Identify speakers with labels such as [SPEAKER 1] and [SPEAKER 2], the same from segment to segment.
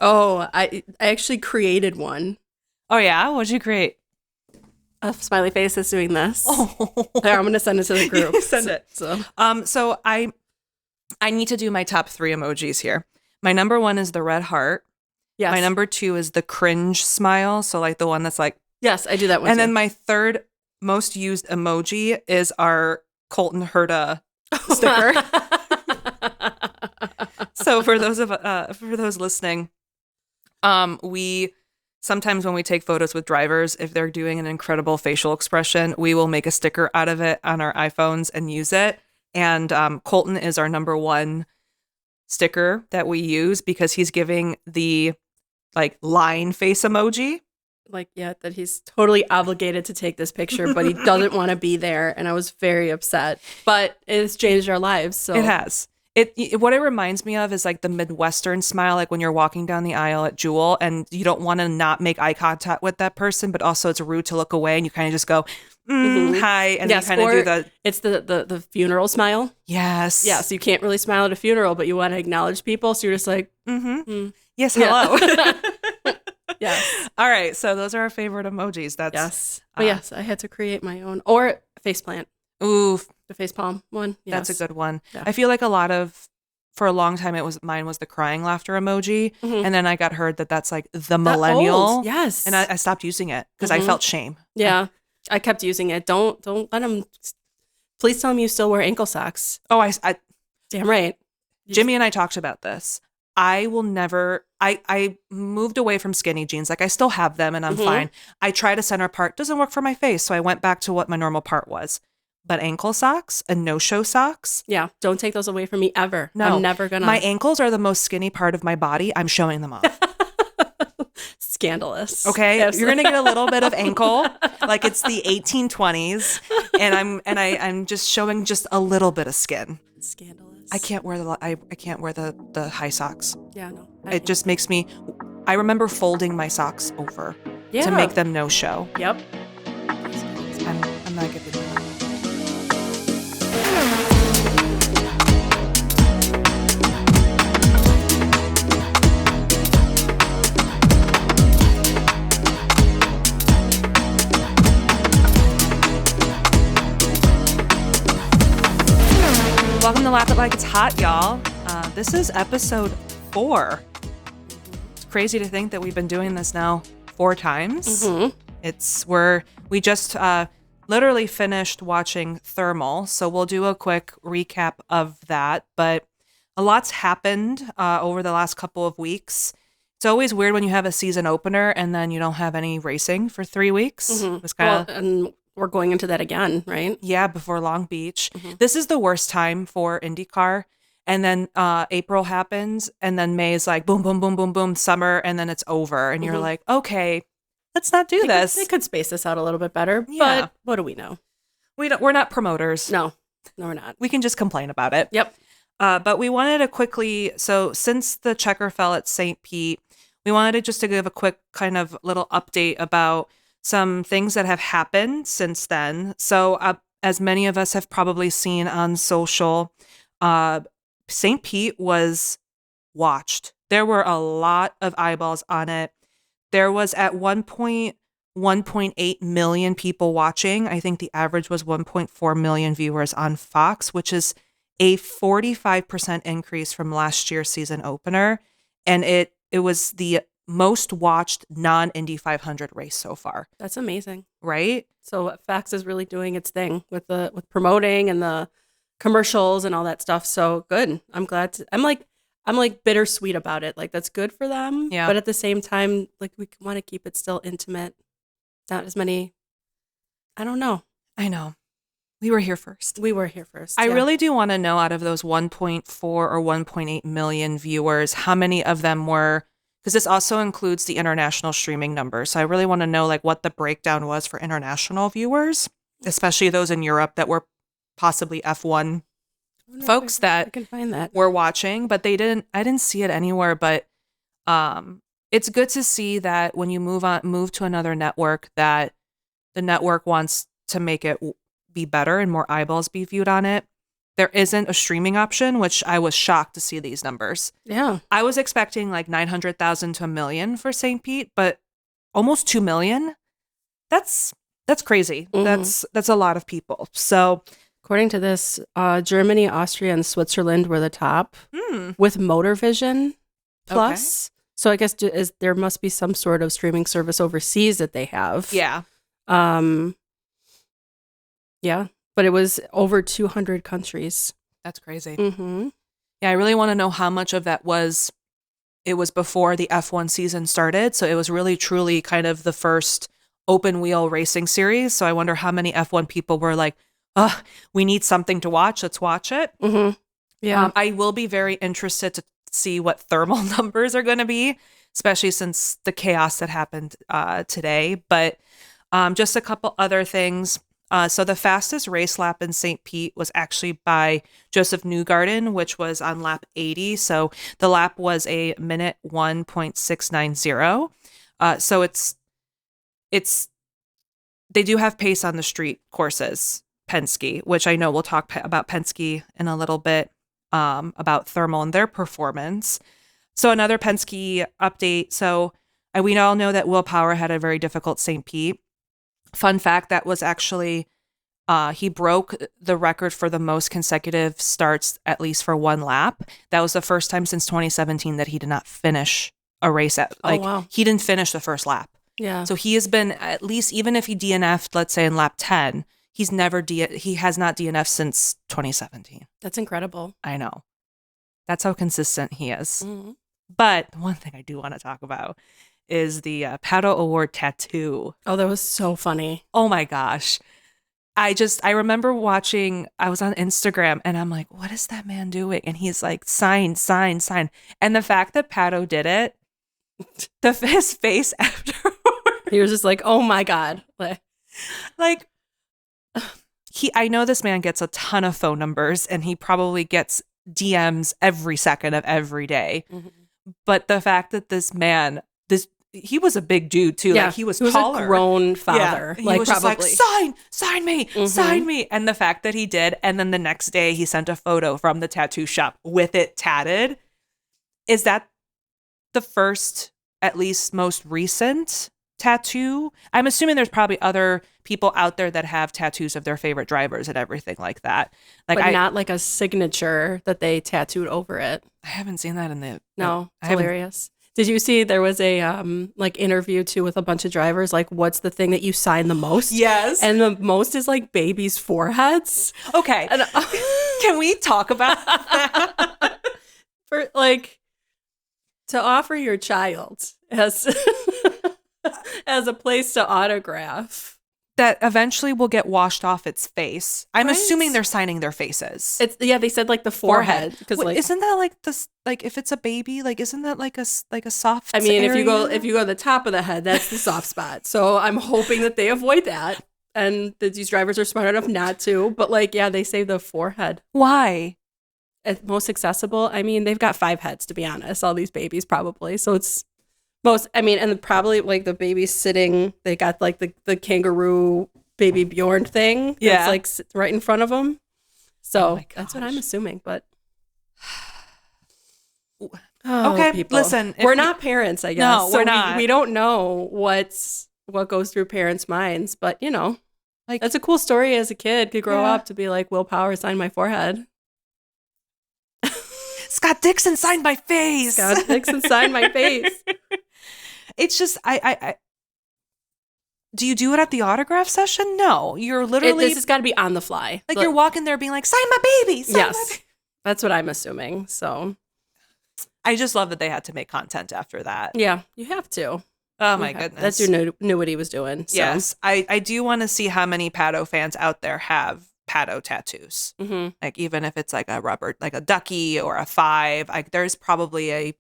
[SPEAKER 1] Oh, I actually created one.
[SPEAKER 2] Oh yeah, what'd you create?
[SPEAKER 1] A smiley face that's doing this.
[SPEAKER 2] Oh,
[SPEAKER 1] There, I'm gonna send it to the group.
[SPEAKER 2] Send it.
[SPEAKER 1] So
[SPEAKER 2] So I need to do my top 3 emojis here. My number 1 is the red heart.
[SPEAKER 1] yes,
[SPEAKER 2] My number 2 is the cringe smile. So like the one that's like,
[SPEAKER 1] yes, I do that one.
[SPEAKER 2] and
[SPEAKER 1] too.
[SPEAKER 2] then my third most used emoji is our Colton Herta sticker. So for those listening, we sometimes when we take photos with drivers, if they're doing an incredible facial expression, we will make a sticker out of it on our iPhones and use it. And Colton is our number 1 sticker that we use because he's giving the like line face emoji.
[SPEAKER 1] Like, yeah, that he's totally obligated to take this picture, but he doesn't want to be there, and I was very upset. But it's changed our lives. So
[SPEAKER 2] It has. What it reminds me of is like the Midwestern smile, like when you're walking down the aisle at Jewel and you don't want to not make eye contact with that person, but also it's rude to look away and you kind of just go, hi, and
[SPEAKER 1] yes,
[SPEAKER 2] then you kind of do the
[SPEAKER 1] it's the funeral smile.
[SPEAKER 2] yes,
[SPEAKER 1] Yeah, so you can't really smile at a funeral, but you want to acknowledge people, so you're just like,
[SPEAKER 2] yes, hello.
[SPEAKER 1] yes,
[SPEAKER 2] All right, so those are our favorite emojis. That's
[SPEAKER 1] yes. But yes, I had to create my own or faceplant,
[SPEAKER 2] ooh,
[SPEAKER 1] the facepalm one. Yes.
[SPEAKER 2] that's a good one.
[SPEAKER 1] Yeah.
[SPEAKER 2] I feel like for a long time mine was the crying laughter emoji, and then I got heard that's like the millennial.
[SPEAKER 1] old, yes,
[SPEAKER 2] And I stopped using it because I felt shame.
[SPEAKER 1] Yeah, I kept using it. Don't let him. Please tell him you still wear ankle socks.
[SPEAKER 2] Oh, I
[SPEAKER 1] Damn right.
[SPEAKER 2] Jimmy and I talked about this. I will never, I moved away from skinny jeans. Like I still have them and I'm fine. I try to center part, doesn't work for my face. So I went back to what my normal part was. But ankle socks and no-show socks.
[SPEAKER 1] Yeah, don't take those away from me ever.
[SPEAKER 2] No.
[SPEAKER 1] I'm never gonna.
[SPEAKER 2] My ankles are the most skinny part of my body. I'm showing them off.
[SPEAKER 1] Scandalous.
[SPEAKER 2] Okay?
[SPEAKER 1] Absolutely.
[SPEAKER 2] You're going to get a little bit of ankle. Like it's the 1820s. And I'm just showing just a little bit of skin.
[SPEAKER 1] Scandalous.
[SPEAKER 2] I can't wear the high socks.
[SPEAKER 1] Yeah, no.
[SPEAKER 2] It just makes me. I remember folding my socks over to make them no show.
[SPEAKER 1] Yep.
[SPEAKER 2] I'm not good with that. Welcome to Laugh It Like It's Hot, y'all. This is episode 4. It's crazy to think that we've been doing this now 4 times. We just literally finished watching Thermal, so we'll do a quick recap of that. But a lot's happened over the last couple of weeks. It's always weird when you have a season opener and then you don't have any racing for 3 weeks. It's kind of
[SPEAKER 1] and we're going into that again, right?
[SPEAKER 2] yeah, before Long Beach. This is the worst time for IndyCar. And then April happens, and then May is like boom, boom, boom, boom, boom, summer, and then it's over. And you're like, okay, let's not do this.
[SPEAKER 1] They could space this out a little bit better,
[SPEAKER 2] Yeah.
[SPEAKER 1] but what do we know?
[SPEAKER 2] We're not promoters.
[SPEAKER 1] No, we're not.
[SPEAKER 2] We can just complain about it.
[SPEAKER 1] Yep.
[SPEAKER 2] But we wanted to quickly, so since the checker fell at St. Pete, we wanted to give a quick kind of little update about some things that have happened since then. So as many of us have probably seen on social, St. Pete was watched. There were a lot of eyeballs on it. There was at one point 1.8 million people watching. I think the average was 1.4 million viewers on Fox, which is a 45% increase from last year's season opener. And it was the most watched non-Indy 500 race so far.
[SPEAKER 1] That's amazing.
[SPEAKER 2] Right?
[SPEAKER 1] So Fox is really doing its thing with promoting and the commercials and all that stuff. So good. I'm glad I'm like bittersweet about it. Like that's good for them.
[SPEAKER 2] Yeah.
[SPEAKER 1] But at the same time, like we want to keep it still intimate. Not as many. I don't know.
[SPEAKER 2] I know. We were here first.
[SPEAKER 1] We were here first.
[SPEAKER 2] I
[SPEAKER 1] yeah.
[SPEAKER 2] really do want to know out of those 1.4 or 1.8 million viewers, how many of them were, because this also includes the international streaming numbers. So I really want to know like what the breakdown was for international viewers, especially those in Europe that were possibly F1 folks that
[SPEAKER 1] I can find that.
[SPEAKER 2] were watching, but I didn't see it anywhere. But it's good to see that when you move to another network, that the network wants to make it be better and more eyeballs be viewed on it. there isn't a streaming option, which I was shocked to see these numbers.
[SPEAKER 1] Yeah.
[SPEAKER 2] I was expecting like 900,000 to a million for St. Pete, but almost 2 million. That's crazy.
[SPEAKER 1] Mhm.
[SPEAKER 2] That's a lot of people. So
[SPEAKER 1] According to this, Germany, Austria, and Switzerland were the top with Motor Vision Plus. So I guess there must be some sort of streaming service overseas that they have.
[SPEAKER 2] yeah.
[SPEAKER 1] Yeah. But it was over 200 countries.
[SPEAKER 2] That's crazy.
[SPEAKER 1] Mm-hmm.
[SPEAKER 2] Yeah, I really want to know how much of that was before the F1 season started. So it was really truly kind of the first open wheel racing series. So I wonder how many F1 people were like, oh, we need something to watch. Let's watch it.
[SPEAKER 1] Mm-hmm. Yeah.
[SPEAKER 2] I will be very interested to see what thermal numbers are going to be, especially since the chaos that happened today. But just a couple other things. So the fastest race lap in St. Pete was actually by Joseph Newgarden, which was on lap 80. So the lap was a minute 1.690. So it's they do have pace on the street courses, Penske, which I know we'll talk about Penske in a little bit, about thermal and their performance. So another Penske update. So we all know that Will Power had a very difficult St. Pete. Fun fact, that was actually, he broke the record for the most consecutive starts, at least for one lap. That was the first time since 2017 that he did not finish a race. He didn't finish the first lap.
[SPEAKER 1] Yeah.
[SPEAKER 2] So he has been, at least, even if he DNF'd, let's say in lap 10, he has not DNF'd since 2017.
[SPEAKER 1] That's incredible.
[SPEAKER 2] I know. That's how consistent he is.
[SPEAKER 1] Mm-hmm.
[SPEAKER 2] But one thing I do want to talk about is the Pato Award tattoo.
[SPEAKER 1] Oh, that was so funny.
[SPEAKER 2] Oh my gosh. I remember watching, I was on Instagram and I'm like, what is that man doing? And he's like, sign, sign, sign. And the fact that Pato did it, his face afterward.
[SPEAKER 1] He was just like, oh my God.
[SPEAKER 2] Like, I know this man gets a ton of phone numbers and he probably gets DMs every second of every day. Mm-hmm. But the fact that this man, he was a big dude too.
[SPEAKER 1] Yeah,
[SPEAKER 2] like he was
[SPEAKER 1] taller. A grown father.
[SPEAKER 2] Yeah,
[SPEAKER 1] like
[SPEAKER 2] was
[SPEAKER 1] probably
[SPEAKER 2] just like, sign me, sign me. And the fact that he did, and then the next day he sent a photo from the tattoo shop with it tatted. Is that the first, at least most recent tattoo? I'm assuming there's probably other people out there that have tattoos of their favorite drivers and everything like that. Like,
[SPEAKER 1] but not like a signature that they tattooed over it.
[SPEAKER 2] I haven't seen that in the.
[SPEAKER 1] No, it's hilarious. Did you see there was a like interview too with a bunch of drivers? Like, what's the thing that you sign the most?
[SPEAKER 2] Yes,
[SPEAKER 1] and the most is like babies' foreheads.
[SPEAKER 2] Okay, and, can we talk about that?
[SPEAKER 1] For like to offer your child as as a place to autograph.
[SPEAKER 2] That eventually will get washed off its face. I'm assuming they're signing their faces.
[SPEAKER 1] They said like the forehead because like
[SPEAKER 2] isn't that like this, like if it's a baby, like isn't that like a soft?
[SPEAKER 1] I mean,
[SPEAKER 2] area?
[SPEAKER 1] if you go to the top of the head, that's the soft spot. So I'm hoping that they avoid that and that these drivers are smart enough not to. But like, yeah, they say the forehead.
[SPEAKER 2] Why?
[SPEAKER 1] It's most accessible. I mean, they've got 5 heads to be honest. All these babies probably. So it's most. I mean, and probably like the baby's sitting. They got like the kangaroo baby Bjorn thing.
[SPEAKER 2] Yeah,
[SPEAKER 1] that's like right in front of them. So that's what I'm assuming. But
[SPEAKER 2] okay,
[SPEAKER 1] people.
[SPEAKER 2] Listen,
[SPEAKER 1] we're not parents, I guess.
[SPEAKER 2] No,
[SPEAKER 1] so
[SPEAKER 2] we're not.
[SPEAKER 1] We don't know what goes through parents' minds. But you know, like that's a cool story as a kid to grow up to be like, Will Power signed my forehead.
[SPEAKER 2] Scott Dixon signed my face.
[SPEAKER 1] Scott Dixon signed my face.
[SPEAKER 2] It's just I do you do it at the autograph session? No, you're literally.
[SPEAKER 1] This has got to be on the fly.
[SPEAKER 2] Like you're walking there being like, sign my baby.
[SPEAKER 1] Yes, that's what I'm assuming. So
[SPEAKER 2] I just love that they had to make content after that.
[SPEAKER 1] Yeah, you have to.
[SPEAKER 2] Oh my goodness,
[SPEAKER 1] that's your knew what he was doing. So.
[SPEAKER 2] Yes, I do want to see how many Pato fans out there have Pato tattoos. Mm-hmm. Like even if it's like a rubber, like a ducky or a 5, like there's probably a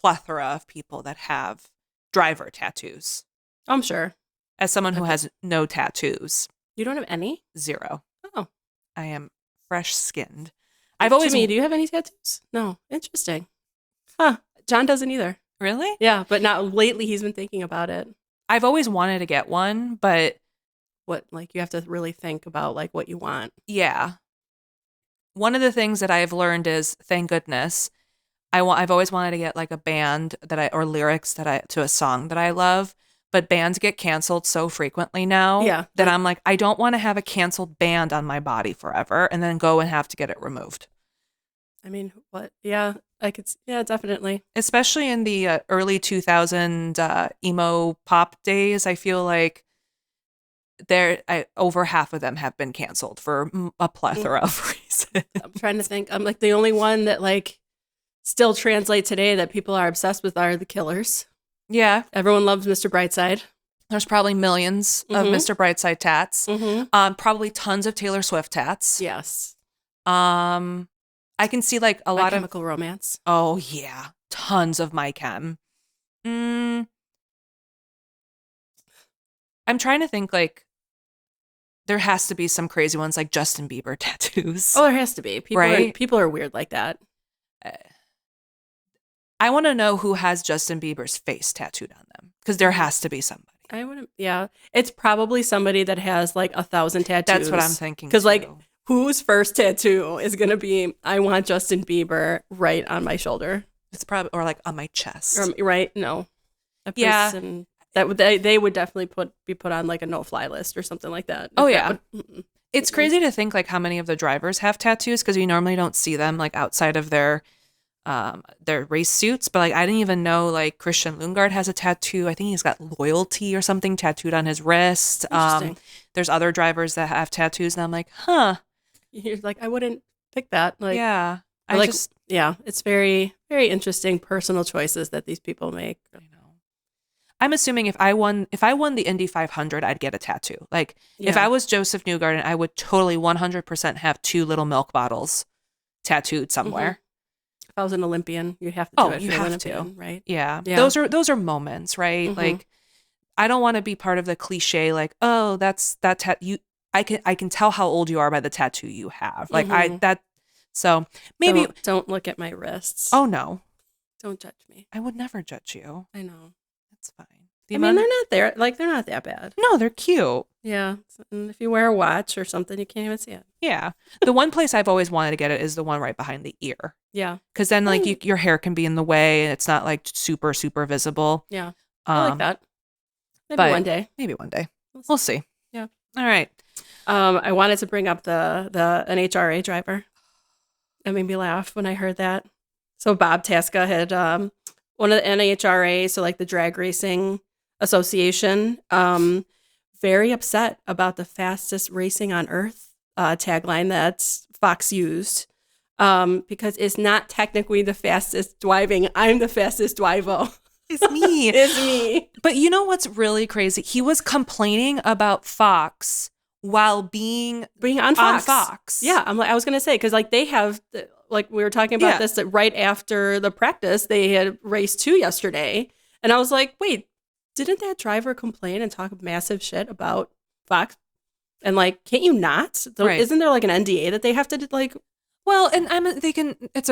[SPEAKER 2] plethora of people that have driver tattoos.
[SPEAKER 1] I'm sure.
[SPEAKER 2] As someone who has no tattoos.
[SPEAKER 1] You don't have any?
[SPEAKER 2] 0.
[SPEAKER 1] Oh.
[SPEAKER 2] I am fresh skinned.
[SPEAKER 1] Jimmy, do you have any tattoos? No. Interesting. Huh. John doesn't either.
[SPEAKER 2] Really?
[SPEAKER 1] Yeah, but not lately. He's been thinking about it.
[SPEAKER 2] I've always wanted to get one, but
[SPEAKER 1] what, like you have to really think about like what you want.
[SPEAKER 2] Yeah. one of the things that I've learned is, thank goodness, I've always wanted to get like a band or lyrics to a song that I love, but bands get canceled so frequently now that I'm like, I don't want to have a canceled band on my body forever and then go and have to get it removed.
[SPEAKER 1] I mean, what? Yeah, I could. Yeah, definitely.
[SPEAKER 2] Especially in the early 2000 emo pop days, I feel like over half of them have been canceled for a plethora of reasons.
[SPEAKER 1] I'm trying to think. I'm like the only one that like still translate today that people are obsessed with are the Killers. Yeah. Everyone loves Mr. Brightside.
[SPEAKER 2] There's probably millions of Mr. Brightside tats. Probably tons of Taylor Swift tats.
[SPEAKER 1] Yes.
[SPEAKER 2] I can see like a lot of
[SPEAKER 1] Chemical Romance.
[SPEAKER 2] Oh yeah. Tons of My Chem. I'm trying to think like there has to be some crazy ones like Justin Bieber tattoos.
[SPEAKER 1] Oh, there has to be. People are weird like that.
[SPEAKER 2] I want to know who has Justin Bieber's face tattooed on them because there has to be somebody.
[SPEAKER 1] I wouldn't. Yeah, it's probably somebody that has like 1,000 tattoos.
[SPEAKER 2] That's what I'm thinking.
[SPEAKER 1] Because like, whose first tattoo is gonna be? I want Justin Bieber right on my shoulder.
[SPEAKER 2] It's probably or like on my chest.
[SPEAKER 1] Right? No. Person, that would they would definitely be put on like a no-fly list or something like that.
[SPEAKER 2] Oh yeah. It's crazy to think like how many of the drivers have tattoos because we normally don't see them like outside of their race suits, but like I didn't even know like Christian Lundgaard has a tattoo. I think he's got loyalty or something tattooed on his wrist. There's other drivers that have tattoos, and I'm like, huh.
[SPEAKER 1] You're like, I wouldn't pick that. Like,
[SPEAKER 2] yeah,
[SPEAKER 1] it's very, very interesting personal choices that these people make.
[SPEAKER 2] I know. I'm assuming if I won the Indy 500, I'd get a tattoo. Like if I was Joseph Newgarden, I would totally 100% have 2 little milk bottles tattooed somewhere.
[SPEAKER 1] If I was an Olympian, you'd have to do it.
[SPEAKER 2] You have to,
[SPEAKER 1] right?
[SPEAKER 2] Yeah. Those are moments, right? Like, I don't want to be part of the cliche. Like, oh, that's that tattoo. I can tell how old you are by the tattoo you have. Like So maybe
[SPEAKER 1] don't look at my wrists.
[SPEAKER 2] Oh no,
[SPEAKER 1] don't judge me.
[SPEAKER 2] I would never judge you.
[SPEAKER 1] I know.
[SPEAKER 2] It's fine.
[SPEAKER 1] They're not there. Like they're not that bad.
[SPEAKER 2] No, they're cute.
[SPEAKER 1] Yeah. And if you wear a watch or something, you can't even see it.
[SPEAKER 2] Yeah. The one place I've always wanted to get it is the one right behind the ear.
[SPEAKER 1] Yeah.
[SPEAKER 2] Because then like your hair can be in the way and it's not like super, super visible.
[SPEAKER 1] Yeah. I like that. Maybe one day.
[SPEAKER 2] Maybe one day. We'll see.
[SPEAKER 1] Yeah.
[SPEAKER 2] All right.
[SPEAKER 1] I wanted to bring up the NHRA driver. It made me laugh when I heard that. So Bob Tasca had one of the NHRA, so like the drag racing association, very upset about the fastest racing on earth tagline that Fox used because it's not technically the fastest driving. I'm the fastest driver.
[SPEAKER 2] It's me.
[SPEAKER 1] It's me.
[SPEAKER 2] But you know what's really crazy? He was complaining about Fox while being
[SPEAKER 1] on Fox. Yeah, I was gonna say because like they have like we were talking about this that right after the practice they had race 2 yesterday, and I was like, wait, didn't that driver complain and talk massive shit about Fox? And like, can't you not?
[SPEAKER 2] Right.
[SPEAKER 1] Isn't there like an NDA that they have to like?
[SPEAKER 2] Well, and it's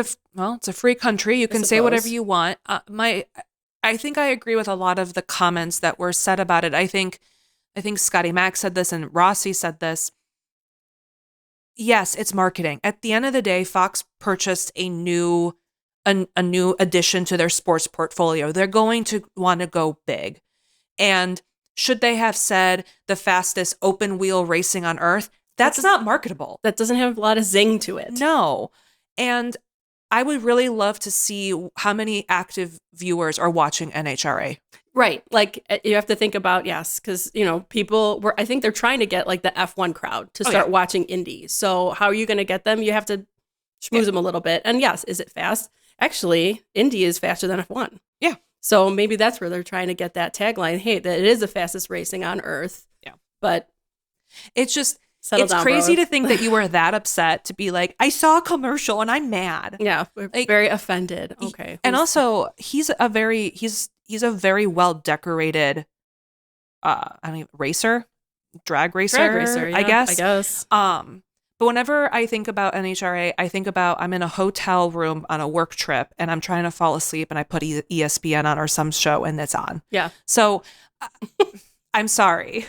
[SPEAKER 2] a free country. You can say whatever you want. I think I agree with a lot of the comments that were said about it. I think Scotty Mack said this and Rossi said this. Yes, it's marketing. At the end of the day, Fox purchased a new addition to their sports portfolio. They're going to want to go big. And should they have said the fastest open wheel racing on earth? That's not marketable.
[SPEAKER 1] That doesn't have a lot of zing to it.
[SPEAKER 2] No. And I would really love to see how many active viewers are watching NHRA.
[SPEAKER 1] Right. Like you have to think about, because, I think they're trying to get like the F1 crowd to start watching Indy. So how are you going to get them? You have to schmooze them a little bit. And yes, is it fast? Actually, Indy is faster than F1.
[SPEAKER 2] Yeah.
[SPEAKER 1] So maybe that's where they're trying to get that tagline. Hey, that it is the fastest racing on earth.
[SPEAKER 2] Yeah.
[SPEAKER 1] But
[SPEAKER 2] it's just, it's crazy to think that you were that upset to be like, I saw a commercial and I'm mad.
[SPEAKER 1] Yeah. Like, very offended. Okay.
[SPEAKER 2] And also he's a very well decorated, drag racer,
[SPEAKER 1] yeah,
[SPEAKER 2] I guess.
[SPEAKER 1] I guess.
[SPEAKER 2] But whenever I think about NHRA, I think about I'm in a hotel room on a work trip and I'm trying to fall asleep and I put ESPN on or some show and it's on.
[SPEAKER 1] Yeah.
[SPEAKER 2] So I'm sorry.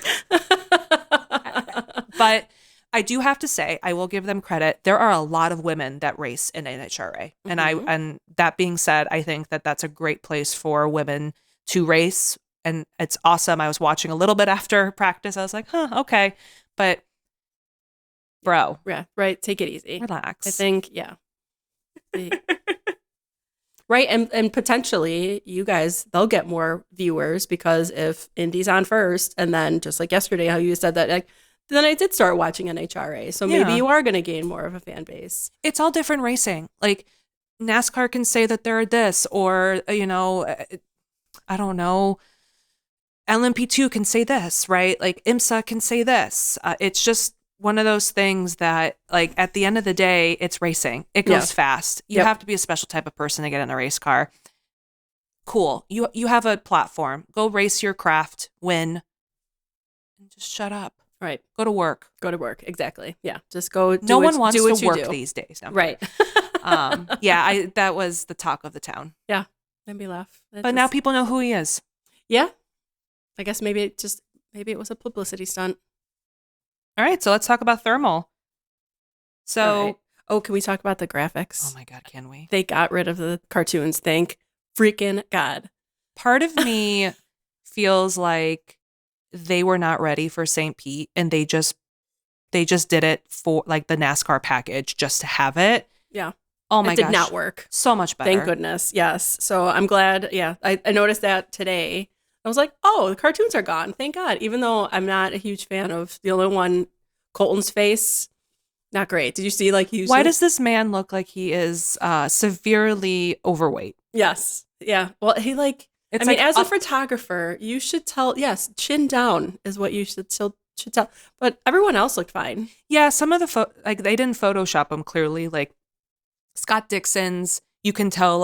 [SPEAKER 2] But I do have to say, I will give them credit. There are a lot of women that race in NHRA. And that being said, I think that that's a great place for women to race. And it's awesome. I was watching a little bit after practice. I was like, okay. But bro.
[SPEAKER 1] Yeah, right. Take it easy.
[SPEAKER 2] Relax.
[SPEAKER 1] I think, yeah. Right. And potentially you guys, they'll get more viewers because if Indy's on first, and then just like yesterday, how you said that, like, then I did start watching NHRA. So maybe you are going to gain more of a fan base.
[SPEAKER 2] It's all different racing. Like NASCAR can say that they're this, or, I don't know. LMP2 can say this, right? Like IMSA can say this. It's just one of those things that, like, at the end of the day, it's racing. It goes fast. You have to be a special type of person to get in a race car. Cool. You have a platform. Go race your craft, win, and just shut up.
[SPEAKER 1] Right.
[SPEAKER 2] Go to work.
[SPEAKER 1] Go to work. Exactly. Yeah. Just go.
[SPEAKER 2] No one wants to work these days. No.
[SPEAKER 1] Right.
[SPEAKER 2] That was the talk of the town.
[SPEAKER 1] Yeah. Made me laugh.
[SPEAKER 2] But now people know who he is.
[SPEAKER 1] Yeah. I guess maybe it was a publicity stunt.
[SPEAKER 2] All right, so let's talk about thermal. So,
[SPEAKER 1] can we talk about the graphics?
[SPEAKER 2] Oh my God, can we?
[SPEAKER 1] They got rid of the cartoons. Thank freaking God.
[SPEAKER 2] Part of me feels like they were not ready for St. Pete, and they just did it for like the NASCAR package just to have it.
[SPEAKER 1] Yeah.
[SPEAKER 2] Oh my gosh.
[SPEAKER 1] It did not work.
[SPEAKER 2] So much better.
[SPEAKER 1] Thank goodness. Yes. So I'm glad. Yeah. I noticed that today. I was like, oh, the cartoons are gone. Thank God. Even though I'm not a huge fan of the only one, Colton's face. Not great. Did you see
[SPEAKER 2] why does this man look like he is severely overweight?
[SPEAKER 1] Yes. Yeah. Well, he as a photographer, you should tell, yes, chin down is what you should tell. But everyone else looked fine.
[SPEAKER 2] Yeah. Some of the, they didn't Photoshop him clearly. Like Scott Dixon's, you can tell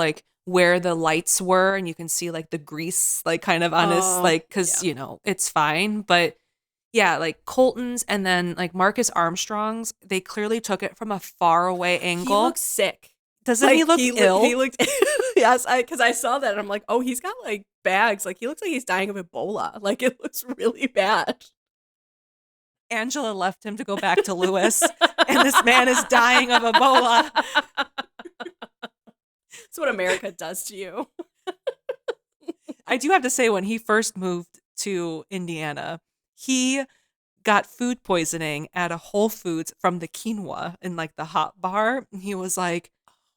[SPEAKER 2] where the lights were, and you can see the grease kind of on his because it's fine. But yeah, Colton's and then Marcus Armstrong's, they clearly took it from a far away angle.
[SPEAKER 1] He looks sick.
[SPEAKER 2] Doesn't he look ill?
[SPEAKER 1] He looked yes, because I saw that and I'm like, oh, he's got bags. He looks like he's dying of Ebola. It looks really bad.
[SPEAKER 2] Angela left him to go back to Lewis, and this man is dying of Ebola.
[SPEAKER 1] That's what America does to you.
[SPEAKER 2] I do have to say, when he first moved to Indiana, he got food poisoning at a Whole Foods from the quinoa in the hot bar. And he was like,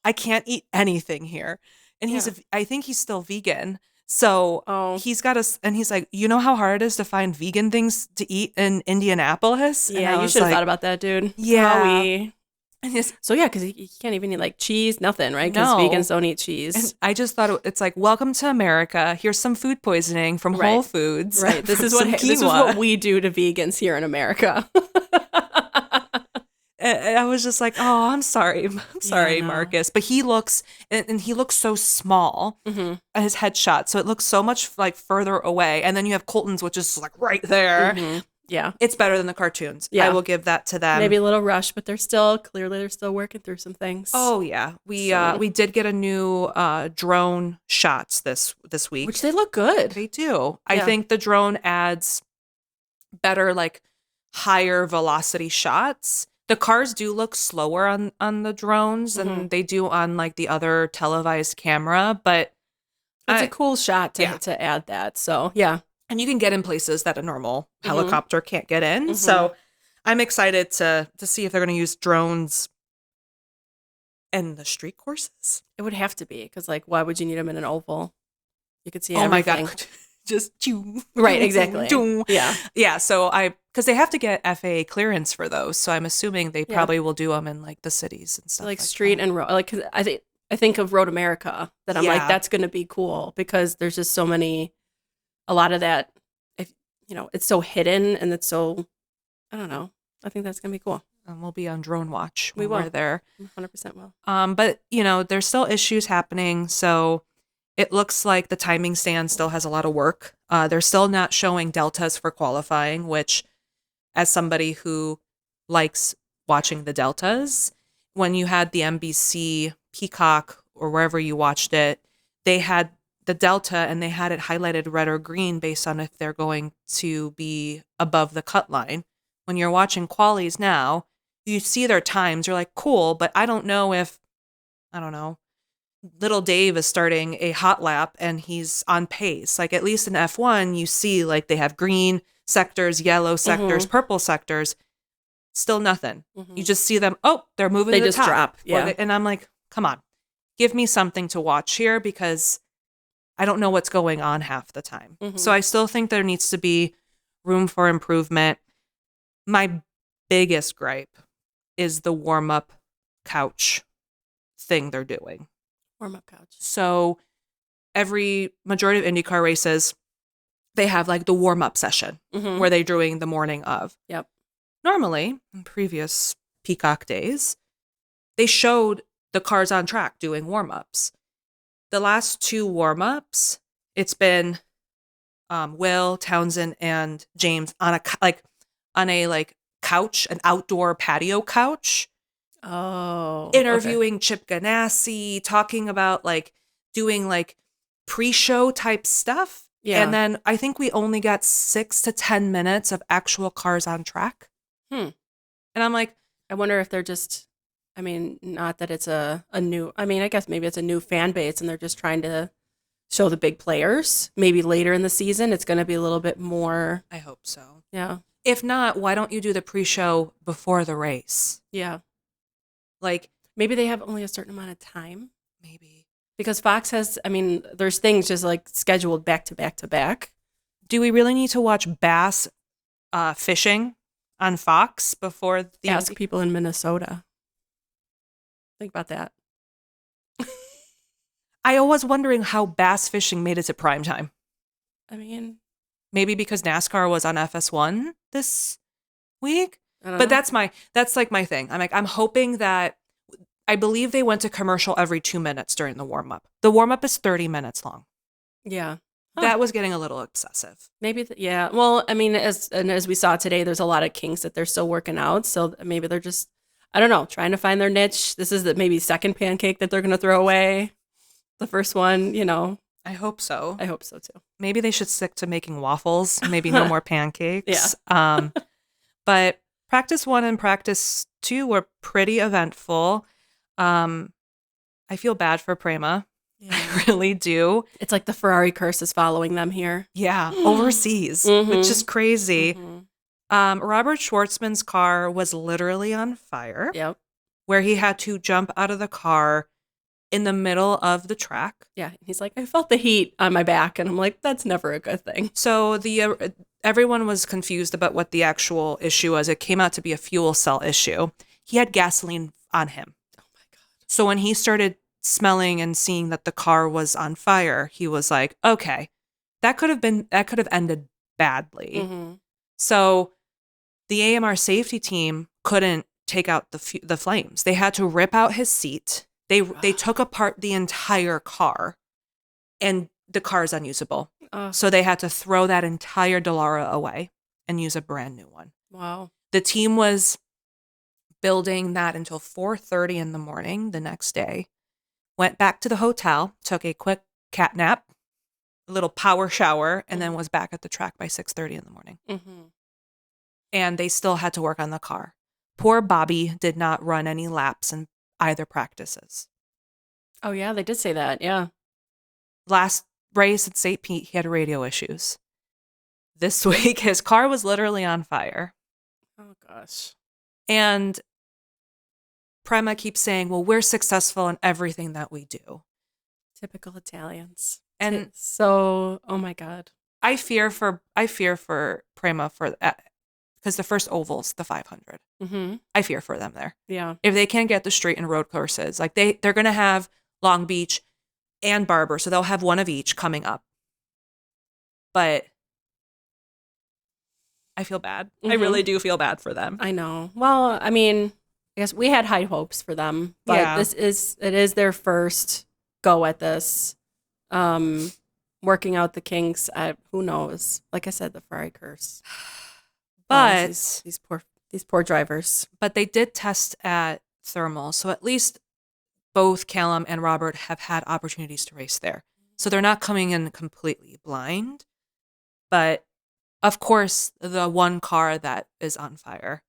[SPEAKER 2] I can't eat anything here. And I think he's still vegan. So he's got and he's like, you know how hard it is to find vegan things to eat in Indianapolis?
[SPEAKER 1] Yeah, you should have thought about that, dude.
[SPEAKER 2] Yeah.
[SPEAKER 1] So yeah, because he can't even eat cheese, nothing, right? Because vegans don't eat cheese.
[SPEAKER 2] And I just thought it's welcome to America. Here's some food poisoning from Whole Foods.
[SPEAKER 1] Right. This is what we do to vegans here in America.
[SPEAKER 2] And I was just like, oh, I'm sorry, Marcus. But he looks, and he looks so small. Mm-hmm. His headshot, so it looks so much further away. And then you have Colton's, which is right there.
[SPEAKER 1] Mm-hmm. Yeah.
[SPEAKER 2] It's better than the cartoons. Yeah. I will give that to them.
[SPEAKER 1] Maybe a little rush, but they're still working through some things.
[SPEAKER 2] Oh yeah. We did get a new drone shots this week.
[SPEAKER 1] Which they look good.
[SPEAKER 2] They do. Yeah. I think the drone adds better higher velocity shots. The cars do look slower on the drones than they do on the other televised camera, but
[SPEAKER 1] it's a cool shot to add that. So yeah.
[SPEAKER 2] And you can get in places that a normal helicopter can't get in. Mm-hmm. So I'm excited to see if they're going to use drones in the street courses.
[SPEAKER 1] It would have to be, because why would you need them in an oval? You could see everything. Oh my God.
[SPEAKER 2] Just
[SPEAKER 1] right, exactly.
[SPEAKER 2] Yeah. So because they have to get FAA clearance for those. So I'm assuming they probably will do them in the cities and stuff.
[SPEAKER 1] Street and road. Cause I think of Road America, that I'm that's going to be cool, because there's just so many. A lot of that, it's so hidden, and it's so, I don't know. I think that's going to be cool.
[SPEAKER 2] And we'll be on drone watch when we're there.
[SPEAKER 1] 100% will.
[SPEAKER 2] But, there's still issues happening. So it looks like the timing stand still has a lot of work. They're still not showing deltas for qualifying, which, as somebody who likes watching the deltas, when you had the NBC Peacock or wherever you watched it, they had the delta, and they had it highlighted red or green based on if they're going to be above the cut line. when you're watching qualies now, you see their times. You're like, cool, but I don't know if, I don't know, little Dave is starting a hot lap and he's on pace. Like at least in F1, you see like they have green sectors, yellow sectors, purple sectors. Still nothing. You just see them, they're moving to the
[SPEAKER 1] just
[SPEAKER 2] top.
[SPEAKER 1] Drop. Yeah.
[SPEAKER 2] And I'm like, come on, give me something to watch here because I don't know what's going on half the time. So I still think there needs to be room for improvement. My biggest gripe is the warm-up couch thing they're doing.
[SPEAKER 1] Warm-up couch.
[SPEAKER 2] So every majority of IndyCar races, they have like the warm-up session where they're doing the morning of.
[SPEAKER 1] Yep.
[SPEAKER 2] Normally, in previous Peacock days, they showed the cars on track doing warm-ups. The last 2 warm-ups, it's been Will, Townsend, and James on a couch, an outdoor patio couch.
[SPEAKER 1] Oh.
[SPEAKER 2] Interviewing Chip Ganassi, talking about like doing like pre-show type stuff.
[SPEAKER 1] Yeah.
[SPEAKER 2] And then I think we only got 6 to 10 minutes of actual cars on track. And I'm like,
[SPEAKER 1] I wonder if they're just, I mean, not that it's a new, I mean, I guess maybe it's a new fan base and they're just trying to show the big players. Maybe later in the season, it's going to be a little bit more.
[SPEAKER 2] I hope so.
[SPEAKER 1] Yeah.
[SPEAKER 2] If not, why don't you do the pre-show before the race?
[SPEAKER 1] Yeah.
[SPEAKER 2] Like,
[SPEAKER 1] maybe they have only a certain amount of time.
[SPEAKER 2] maybe.
[SPEAKER 1] Because Fox has, I mean, there's things just like scheduled back to back to back.
[SPEAKER 2] Do we really need to watch bass fishing on Fox before the
[SPEAKER 1] Ask people in Minnesota. Think about that.
[SPEAKER 2] I was wondering how bass fishing made it to prime time.
[SPEAKER 1] I mean,
[SPEAKER 2] maybe because NASCAR was on FS1 this week.
[SPEAKER 1] I don't
[SPEAKER 2] But
[SPEAKER 1] know.
[SPEAKER 2] that's like my thing. I'm hoping that I believe they went to commercial every 2 minutes during the warm up. The warm up is 30 minutes long.
[SPEAKER 1] Yeah. Huh.
[SPEAKER 2] That was getting a little excessive.
[SPEAKER 1] Maybe, yeah. Well, I mean, as we saw today, there's a lot of kinks that they're still working out. So maybe they're just, I don't know, trying to find their niche. This is the maybe second pancake that they're going to throw away. The first one, you know.
[SPEAKER 2] I hope so.
[SPEAKER 1] I hope so too.
[SPEAKER 2] Maybe they should stick to making waffles. Maybe no more pancakes.
[SPEAKER 1] Yeah.
[SPEAKER 2] But practice 1 and practice 2 were pretty eventful. I feel bad for Prema.
[SPEAKER 1] Yeah.
[SPEAKER 2] I really do.
[SPEAKER 1] It's like the Ferrari curse is following them here.
[SPEAKER 2] Yeah, overseas, which is crazy. Robert Schwartzman's car was literally on fire.
[SPEAKER 1] Yep.
[SPEAKER 2] Where he had to jump out of the car in the middle of the track.
[SPEAKER 1] Yeah. He's like, I felt the heat on my back. And I'm like, that's never a good thing.
[SPEAKER 2] So everyone was confused about what the actual issue was. It came out to be a fuel cell issue. He had gasoline on him.
[SPEAKER 1] Oh my God.
[SPEAKER 2] So when he started smelling and seeing that the car was on fire, he was like, okay, that could have ended badly. So the AMR safety team couldn't take out the flames. They had to rip out his seat. They took apart the entire car, and the car is unusable. So they had to throw that entire Dallara away and use a brand new one.
[SPEAKER 1] Wow.
[SPEAKER 2] The team was building that until 4:30 in the morning the next day. Went back to the hotel, took a quick cat nap, a little power shower, and then was back at the track by 6:30 in the morning. And they still had to work on the car. Poor Bobby did not run any laps in either practices.
[SPEAKER 1] Oh, yeah, they did say that. Yeah.
[SPEAKER 2] Last race at St. Pete, he had radio issues. This week, his car was literally on fire.
[SPEAKER 1] Oh, gosh.
[SPEAKER 2] And Prema keeps saying, well, we're successful in everything that we do.
[SPEAKER 1] Typical Italians.
[SPEAKER 2] And
[SPEAKER 1] so, oh my God.
[SPEAKER 2] I fear for Prema for that because the first oval's the 500. I fear for them there.
[SPEAKER 1] Yeah.
[SPEAKER 2] If they can't get the straight and road courses, like they're going to have Long Beach and Barber, so they'll have one of each coming up. But I feel bad. I really do feel bad for them.
[SPEAKER 1] I know. Well, I mean, I guess we had high hopes for them, but
[SPEAKER 2] Yeah.
[SPEAKER 1] it is their first go at this. Working out the kinks. Who knows? Like I said, the Ferrari curse.
[SPEAKER 2] But
[SPEAKER 1] these poor drivers.
[SPEAKER 2] But they did test at thermal, so at least both Callum and Robert have had opportunities to race there. So they're not coming in completely blind. But Of course, the one car that is on fire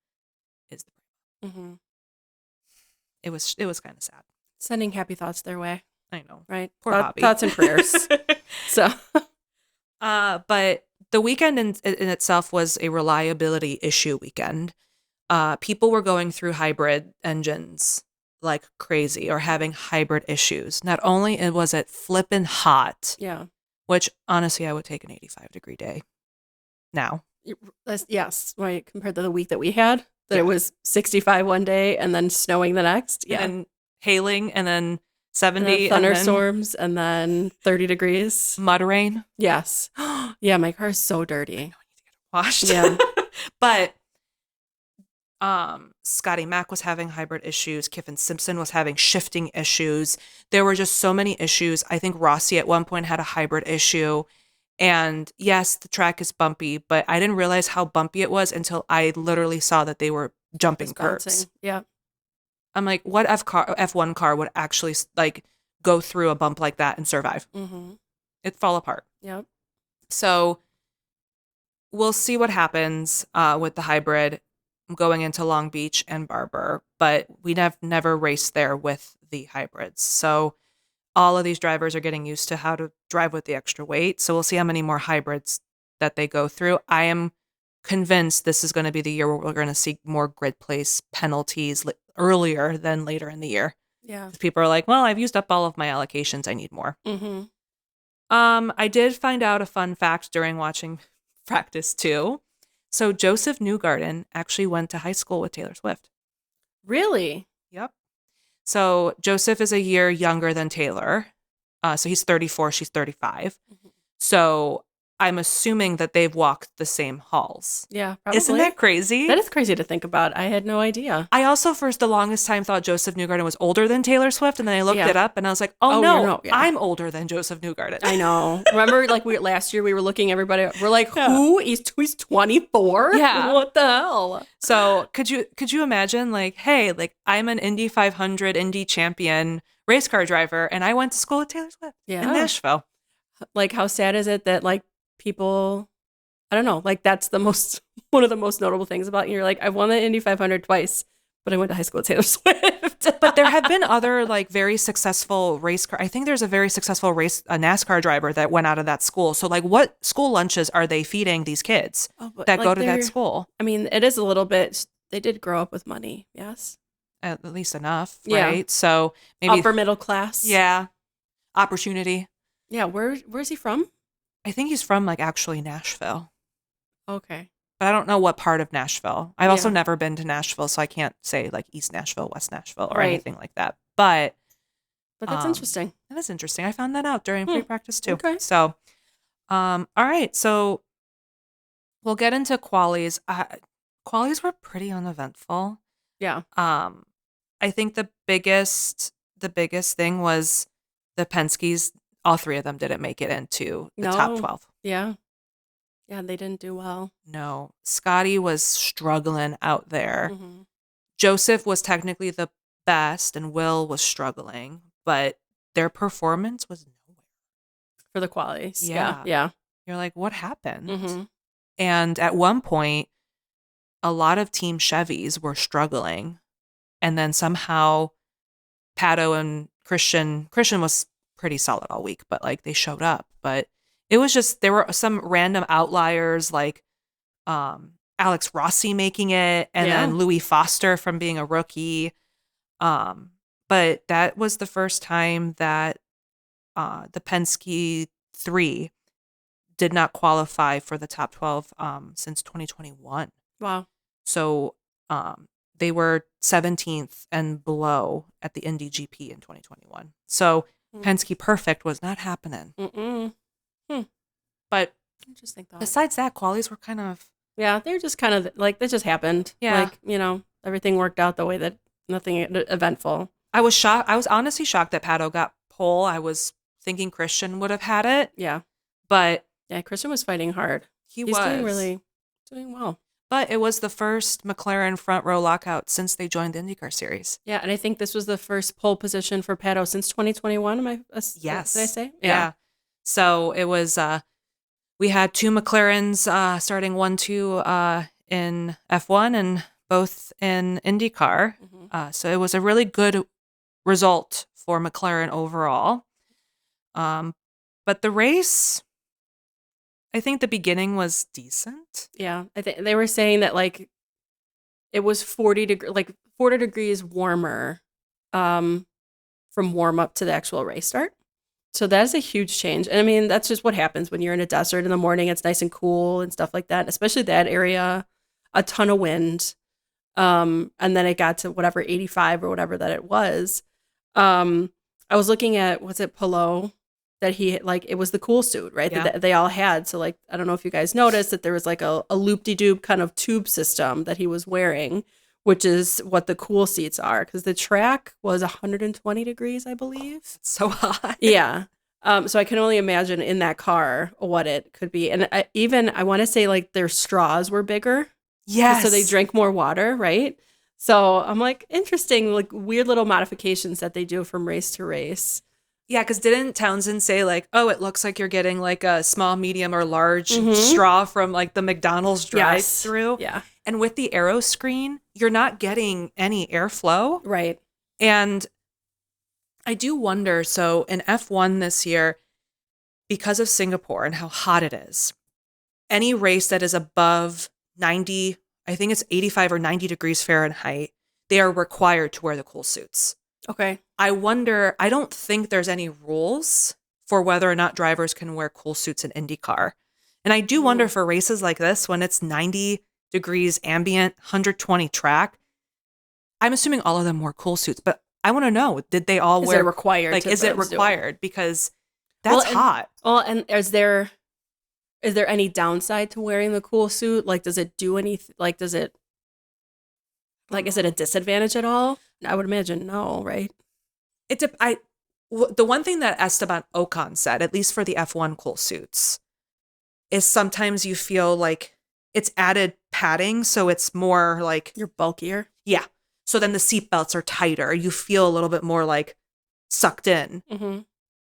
[SPEAKER 2] is the
[SPEAKER 1] Mm-hmm.
[SPEAKER 2] it was kind of sad.
[SPEAKER 1] Sending happy thoughts their way,
[SPEAKER 2] I know.
[SPEAKER 1] right?
[SPEAKER 2] Poor Bobby.
[SPEAKER 1] Thoughts and prayers. So,
[SPEAKER 2] but the weekend in itself was a reliability issue weekend. People were going through hybrid engines like crazy or having hybrid issues. Not only was it flippin' hot,
[SPEAKER 1] yeah.
[SPEAKER 2] which honestly I would take an 85-degree day now.
[SPEAKER 1] Yes, right. Compared to the week that we had, that
[SPEAKER 2] Yeah.
[SPEAKER 1] it was 65 one day and then snowing the next. Yeah.
[SPEAKER 2] And then hailing and then
[SPEAKER 1] And
[SPEAKER 2] 70
[SPEAKER 1] then thunderstorms and then 30 degrees.
[SPEAKER 2] mud rain.
[SPEAKER 1] Yes. Yeah, my car is so dirty.
[SPEAKER 2] Washed.
[SPEAKER 1] Yeah.
[SPEAKER 2] But Scotty Mack was having hybrid issues. Kiffin Simpson was having shifting issues. There were just so many issues. I think Rossi at one point had a hybrid issue. And yes, the track is bumpy, but I didn't realize how bumpy it was until I literally saw that they were jumping
[SPEAKER 1] Just
[SPEAKER 2] curves.
[SPEAKER 1] bouncing. Yeah.
[SPEAKER 2] I'm like, what F1 car would actually like go through a bump like that and survive?
[SPEAKER 1] Mm-hmm.
[SPEAKER 2] It'd fall apart.
[SPEAKER 1] Yep.
[SPEAKER 2] So we'll see what happens with the hybrid going into Long Beach and Barber, but we have never raced there with the hybrids. So all of these drivers are getting used to how to drive with the extra weight. So we'll see how many more hybrids that they go through. I am convinced this is going to be the year where we're going to see more grid place penalties earlier than later in the year.
[SPEAKER 1] Yeah.
[SPEAKER 2] People are like, well, I've used up all of my allocations. I need more.
[SPEAKER 1] Mm-hmm.
[SPEAKER 2] I did find out a fun fact during watching practice too. So Joseph Newgarden actually went to high school with Taylor Swift.
[SPEAKER 1] Really?
[SPEAKER 2] Yep. So Joseph is a year younger than Taylor. So he's 34, she's 35.
[SPEAKER 1] Mm-hmm.
[SPEAKER 2] So I'm assuming that they've walked the same halls.
[SPEAKER 1] Yeah, probably.
[SPEAKER 2] Isn't that crazy?
[SPEAKER 1] That is crazy to think about. I had no idea.
[SPEAKER 2] I also, for the longest time, thought Joseph Newgarden was older than Taylor Swift. And then I looked
[SPEAKER 1] Yeah.
[SPEAKER 2] it up and I was like,
[SPEAKER 1] Oh,
[SPEAKER 2] no,
[SPEAKER 1] you're no- yeah.
[SPEAKER 2] I'm older than Joseph Newgarden.
[SPEAKER 1] I know. Remember, like last year we were looking everybody. We're like, who? He's 24.
[SPEAKER 2] Yeah.
[SPEAKER 1] What the hell?
[SPEAKER 2] So could you imagine like, hey, like I'm an Indy 500 Indy champion race car driver, and I went to school with Taylor Swift in Nashville.
[SPEAKER 1] Like, how sad is it that like people, I don't know, like that's the most one of the most notable things about you. You're like, I've won the Indy 500 twice, but I went to high school with Taylor Swift.
[SPEAKER 2] But there have been other like very successful race car. I think there's a very successful a NASCAR driver that went out of that school. So like, what school lunches are they feeding these kids that go to that school?
[SPEAKER 1] I mean, it is a little bit. They did grow up with money, yes,
[SPEAKER 2] at least enough,
[SPEAKER 1] Yeah.
[SPEAKER 2] right? So maybe
[SPEAKER 1] upper middle class.
[SPEAKER 2] yeah, opportunity.
[SPEAKER 1] Yeah. Where's he from?
[SPEAKER 2] I think he's from like actually Nashville.
[SPEAKER 1] Okay.
[SPEAKER 2] But I don't know what part of Nashville. I've also
[SPEAKER 1] Yeah.
[SPEAKER 2] never been to Nashville, so I can't say like East Nashville, West Nashville, or
[SPEAKER 1] Right.
[SPEAKER 2] anything like that. But
[SPEAKER 1] But that's interesting.
[SPEAKER 2] that is interesting. I found that out during pre-practice too.
[SPEAKER 1] Okay.
[SPEAKER 2] So, all right. So we'll get into qualies. Qualies were pretty uneventful.
[SPEAKER 1] Yeah.
[SPEAKER 2] I think the biggest thing was the Penske's. All three of them didn't make it into the top 12.
[SPEAKER 1] Yeah. Yeah, they didn't do well.
[SPEAKER 2] No, Scotty was struggling out there.
[SPEAKER 1] Mhm.
[SPEAKER 2] Joseph was technically the best, and Will was struggling, but their performance was nowhere.
[SPEAKER 1] For the qualies.
[SPEAKER 2] Yeah.
[SPEAKER 1] Yeah.
[SPEAKER 2] You're like, what happened?
[SPEAKER 1] Mm-hmm.
[SPEAKER 2] And at one point, a lot of Team Chevys were struggling, and then somehow Pato and Christian was pretty solid all week, but like they showed up. But it was just, there were some random outliers like Alex Rossi making it, and then Louis Foster from being a rookie. But that was the first time that the Penske 3 did not qualify for the top 12 since 2021.
[SPEAKER 1] Wow.
[SPEAKER 2] So they were 17th and below at the Indy GP in 2021. So Penske perfect was not happening.
[SPEAKER 1] Mm-mm.
[SPEAKER 2] But
[SPEAKER 1] Interesting thought.
[SPEAKER 2] besides that, qualies were kind of...
[SPEAKER 1] Yeah, they're just kind of like, that just happened.
[SPEAKER 2] Yeah.
[SPEAKER 1] Like, you know, everything worked out the way that nothing eventful.
[SPEAKER 2] I was shocked. I was honestly shocked that Pato got pole. I was thinking Christian would have had it.
[SPEAKER 1] Yeah.
[SPEAKER 2] But...
[SPEAKER 1] Yeah, Christian was fighting hard.
[SPEAKER 2] He's
[SPEAKER 1] doing well.
[SPEAKER 2] But it was the first McLaren front row lockout since they joined the IndyCar series.
[SPEAKER 1] Yeah, and I think this was the first pole position for Pato since 2021.
[SPEAKER 2] Yes.
[SPEAKER 1] Did I say?
[SPEAKER 2] Yeah. So it was We had 2 McLarens starting 1-2 in F1 and both in IndyCar. So it was a really good result for McLaren overall. But the race, I think the beginning was decent.
[SPEAKER 1] Yeah, I think they were saying that like it was 40 degrees warmer from warm up to the actual race start. So that is a huge change. And I mean, that's just what happens when you're in a desert in the morning. It's nice and cool and stuff like that, especially that area, a ton of wind. And then it got to whatever 85 or whatever that it was. I was looking at, was it Palou that he like, it was the cool suit, right?
[SPEAKER 2] Yeah.
[SPEAKER 1] That they all had. So like, I don't know if you guys noticed that there was like a loop-de-doop kind of tube system that he was wearing, which is what the cool seats are. Because the track was 120 degrees, I believe.
[SPEAKER 2] It's so hot.
[SPEAKER 1] Yeah. So I can only imagine in that car what it could be. And I want to say like their straws were bigger.
[SPEAKER 2] Yes.
[SPEAKER 1] So they drank more water, right? So I'm like, interesting, like weird little modifications that they do from race to race.
[SPEAKER 2] Yeah, because didn't Townsend say like, oh, it looks like you're getting like a small, medium, or large straw from like the McDonald's drive-through?
[SPEAKER 1] Yeah.
[SPEAKER 2] And with the aero screen, you're not getting any airflow.
[SPEAKER 1] Right.
[SPEAKER 2] And I do wonder, so in F1 this year, because of Singapore and how hot it is, any race that is above 90, I think it's 85 or 90 degrees Fahrenheit, they are required to wear the cool suits.
[SPEAKER 1] Okay.
[SPEAKER 2] I wonder, I don't think there's any rules for whether or not drivers can wear cool suits in IndyCar. And I do wonder for races like this, when it's 90 degrees ambient, 120 track, I'm assuming all of them wore cool suits, but I want to know, did they all wear?
[SPEAKER 1] Is it required?
[SPEAKER 2] Like, is it required? Because that's hot.
[SPEAKER 1] Well, and is there any downside to wearing the cool suit? Like, does it do anything? Like, is it a disadvantage at all? I would imagine no, right?
[SPEAKER 2] The one thing that Esteban Ocon said, at least for the F1 cool suits, is sometimes you feel like it's added padding, so it's more like
[SPEAKER 1] you're bulkier.
[SPEAKER 2] Yeah. So then the seatbelts are tighter. You feel a little bit more like sucked in.
[SPEAKER 1] Mm-hmm.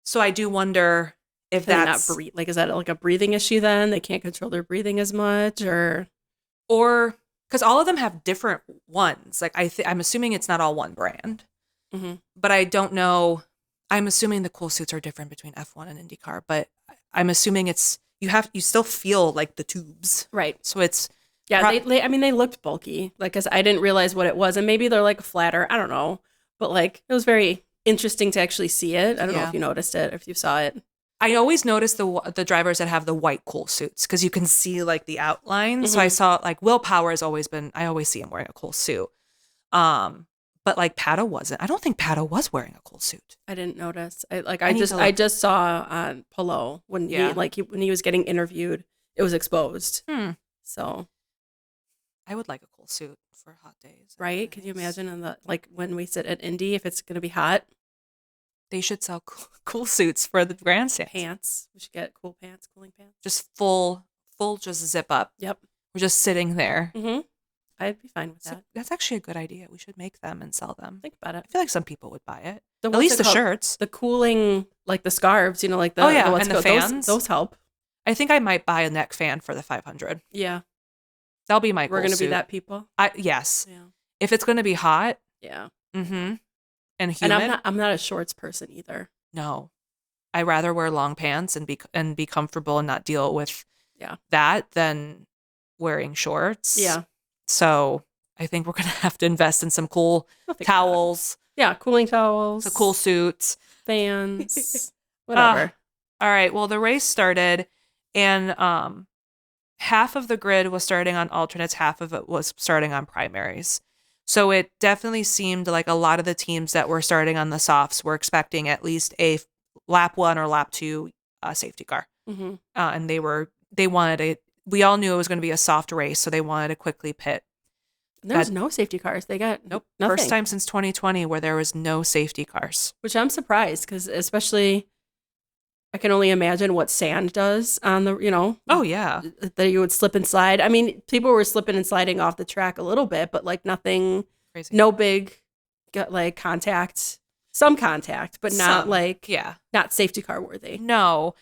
[SPEAKER 2] So I do wonder if that's
[SPEAKER 1] not like, is that like a breathing issue then? They can't control their breathing as much, or because all of them have different ones. Like I'm assuming it's not all one brand, but I don't know. I'm assuming the cool suits are different between F1 and IndyCar, but I'm assuming it's you still feel like the tubes, right?
[SPEAKER 2] So it's
[SPEAKER 1] they looked bulky, like, because I didn't realize what it was, and maybe they're like flatter. I don't know, but like it was very interesting to actually see it. I don't know if you noticed it, if you saw it.
[SPEAKER 2] I always notice the drivers that have the white cool suits because you can see like the outline.
[SPEAKER 1] Mm-hmm.
[SPEAKER 2] So I saw like Will Power has always been. I always see him wearing a cool suit. But like Pato wasn't. I don't think Pato was wearing a cool suit.
[SPEAKER 1] I didn't notice. I just saw on Palou when he was getting interviewed, it was exposed. So
[SPEAKER 2] I would like a cool suit for hot days.
[SPEAKER 1] Right? Can you imagine when we sit at Indy, if it's going to be hot?
[SPEAKER 2] They should sell cool suits for the grandstands.
[SPEAKER 1] Pants. We should get cool pants, cooling pants.
[SPEAKER 2] Just full, just zip up.
[SPEAKER 1] Yep.
[SPEAKER 2] We're just sitting there.
[SPEAKER 1] Mm-hmm. I'd be fine with that.
[SPEAKER 2] That's actually a good idea. We should make them and sell them.
[SPEAKER 1] Think about it.
[SPEAKER 2] I feel like some people would buy it.
[SPEAKER 1] At
[SPEAKER 2] least the shirts.
[SPEAKER 1] The cooling, like the scarves, like the
[SPEAKER 2] and the fans.
[SPEAKER 1] Those help.
[SPEAKER 2] I think I might buy a neck fan for the 500.
[SPEAKER 1] Yeah.
[SPEAKER 2] That'll be my
[SPEAKER 1] We're going to be
[SPEAKER 2] suit.
[SPEAKER 1] that people?
[SPEAKER 2] Yes.
[SPEAKER 1] Yeah.
[SPEAKER 2] If it's going to be hot.
[SPEAKER 1] Yeah.
[SPEAKER 2] Mm-hmm. And humid.
[SPEAKER 1] And I'm not a shorts person either.
[SPEAKER 2] No. I'd rather wear long pants and be comfortable and not deal with that than wearing shorts.
[SPEAKER 1] Yeah.
[SPEAKER 2] So I think we're going to have to invest in some cool towels.
[SPEAKER 1] Yeah, cooling towels.
[SPEAKER 2] The cool suits.
[SPEAKER 1] Fans. Whatever.
[SPEAKER 2] All right. Well, the race started and half of the grid was starting on alternates, half of it was starting on primaries. So it definitely seemed like a lot of the teams that were starting on the softs were expecting at least a lap 1 or lap 2 safety car.
[SPEAKER 1] Mm-hmm.
[SPEAKER 2] And they wanted it. We all knew it was going to be a soft race, so they wanted to quickly pit.
[SPEAKER 1] There was no safety cars. They got
[SPEAKER 2] nothing.
[SPEAKER 1] Nothing.
[SPEAKER 2] First time since 2020 where there was no safety cars.
[SPEAKER 1] Which I'm surprised because especially I can only imagine what sand does on the,
[SPEAKER 2] Oh, yeah.
[SPEAKER 1] That you would slip and slide. I mean, people were slipping and sliding off the track a little bit, but like nothing,
[SPEAKER 2] crazy.
[SPEAKER 1] No big like contact, some contact, but not not safety car worthy.
[SPEAKER 2] No.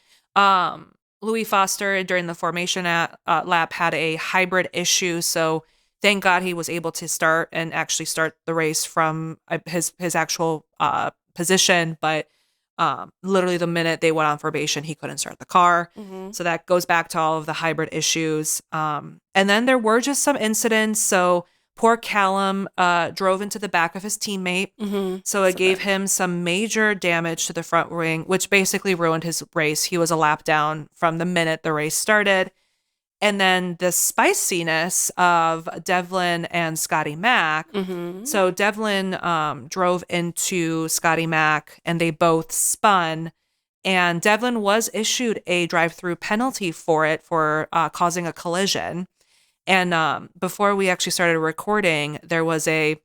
[SPEAKER 2] Louis Foster during the formation lap had a hybrid issue, so thank God he was able to start the race from his actual position. But literally the minute they went on formation, he couldn't start the car.
[SPEAKER 1] Mm-hmm.
[SPEAKER 2] So that goes back to all of the hybrid issues. And then there were just some incidents. So poor Callum drove into the back of his teammate.
[SPEAKER 1] Mm-hmm.
[SPEAKER 2] So it gave him some major damage to the front wing, which basically ruined his race. He was a lap down from the minute the race started. And then the spiciness of Devlin and Scotty Mack.
[SPEAKER 1] Mm-hmm.
[SPEAKER 2] So Devlin drove into Scotty Mack and they both spun. And Devlin was issued a drive-through penalty for it for causing a collision. And before we actually started recording, there was a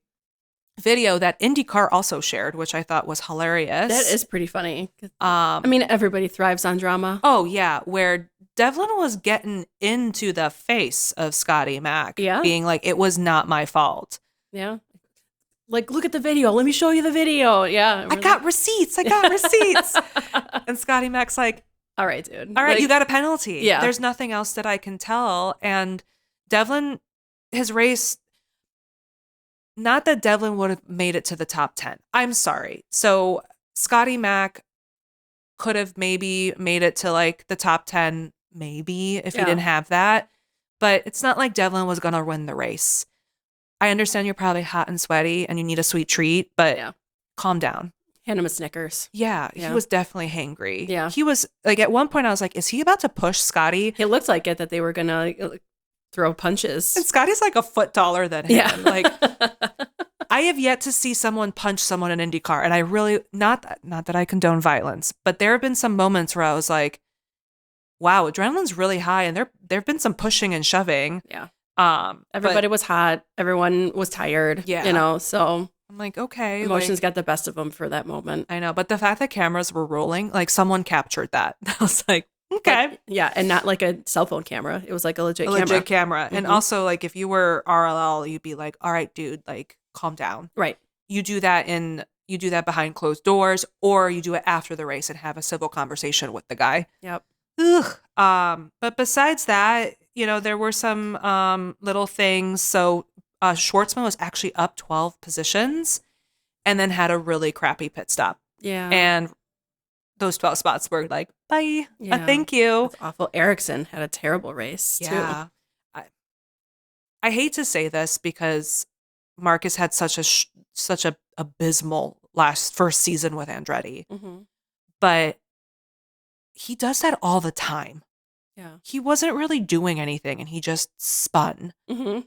[SPEAKER 2] video that IndyCar also shared, which I thought was hilarious.
[SPEAKER 1] That is pretty funny. I mean, everybody thrives on drama.
[SPEAKER 2] Oh, yeah, where Devlin was getting into the face of Scotty Mack, being like, it was not my fault.
[SPEAKER 1] Yeah. Like, look at the video. Let me show you the video. Yeah.
[SPEAKER 2] I got receipts. And Scotty Mack's like,
[SPEAKER 1] all right, dude.
[SPEAKER 2] All right, like, you got a penalty.
[SPEAKER 1] Yeah.
[SPEAKER 2] There's nothing else that I can tell. And Devlin, his race, not that Devlin would have made it to the top 10. I'm sorry. So Scotty Mack could have maybe made it to like the top 10, maybe, if he didn't have that. But it's not like Devlin was going to win the race. I understand you're probably hot and sweaty and you need a sweet treat, but calm down.
[SPEAKER 1] Hand him a Snickers.
[SPEAKER 2] Yeah, he was definitely hangry.
[SPEAKER 1] Yeah.
[SPEAKER 2] He was like, at one point I was like, is he about to push Scotty?
[SPEAKER 1] It looked like it, that they were going to throw punches.
[SPEAKER 2] And Scotty's like a foot taller than him.
[SPEAKER 1] Yeah.
[SPEAKER 2] Like, I have yet to see someone punch someone in IndyCar. And I really, not that I condone violence, but there have been some moments where I was like, wow, adrenaline's really high. And there have been some pushing and shoving.
[SPEAKER 1] Yeah. Everybody was hot. Everyone was tired.
[SPEAKER 2] Yeah.
[SPEAKER 1] You know, so
[SPEAKER 2] I'm like, okay.
[SPEAKER 1] Emotions got the best of them for that moment.
[SPEAKER 2] I know. But the fact that cameras were rolling, like someone captured that. I was like, okay.
[SPEAKER 1] But, yeah. And not like a cell phone camera. It was like a legit camera.
[SPEAKER 2] Mm-hmm. And also, like, if you were RLL, you'd be like, all right, dude, like, calm down.
[SPEAKER 1] Right.
[SPEAKER 2] You do that behind closed doors, or you do it after the race and have a civil conversation with the guy.
[SPEAKER 1] Yep.
[SPEAKER 2] Ugh. But besides that, you know, there were some little things. So Schwartzman was actually up 12 positions and then had a really crappy pit stop.
[SPEAKER 1] Yeah.
[SPEAKER 2] And those 12 spots were like, bye.
[SPEAKER 1] Yeah.
[SPEAKER 2] Thank you.
[SPEAKER 1] That's awful. Erickson had a terrible race, too.
[SPEAKER 2] I hate to say this because Marcus had such a abysmal first season with Andretti.
[SPEAKER 1] Mm-hmm.
[SPEAKER 2] But he does that all the time.
[SPEAKER 1] Yeah.
[SPEAKER 2] He wasn't really doing anything and he just spun.
[SPEAKER 1] Mm-hmm.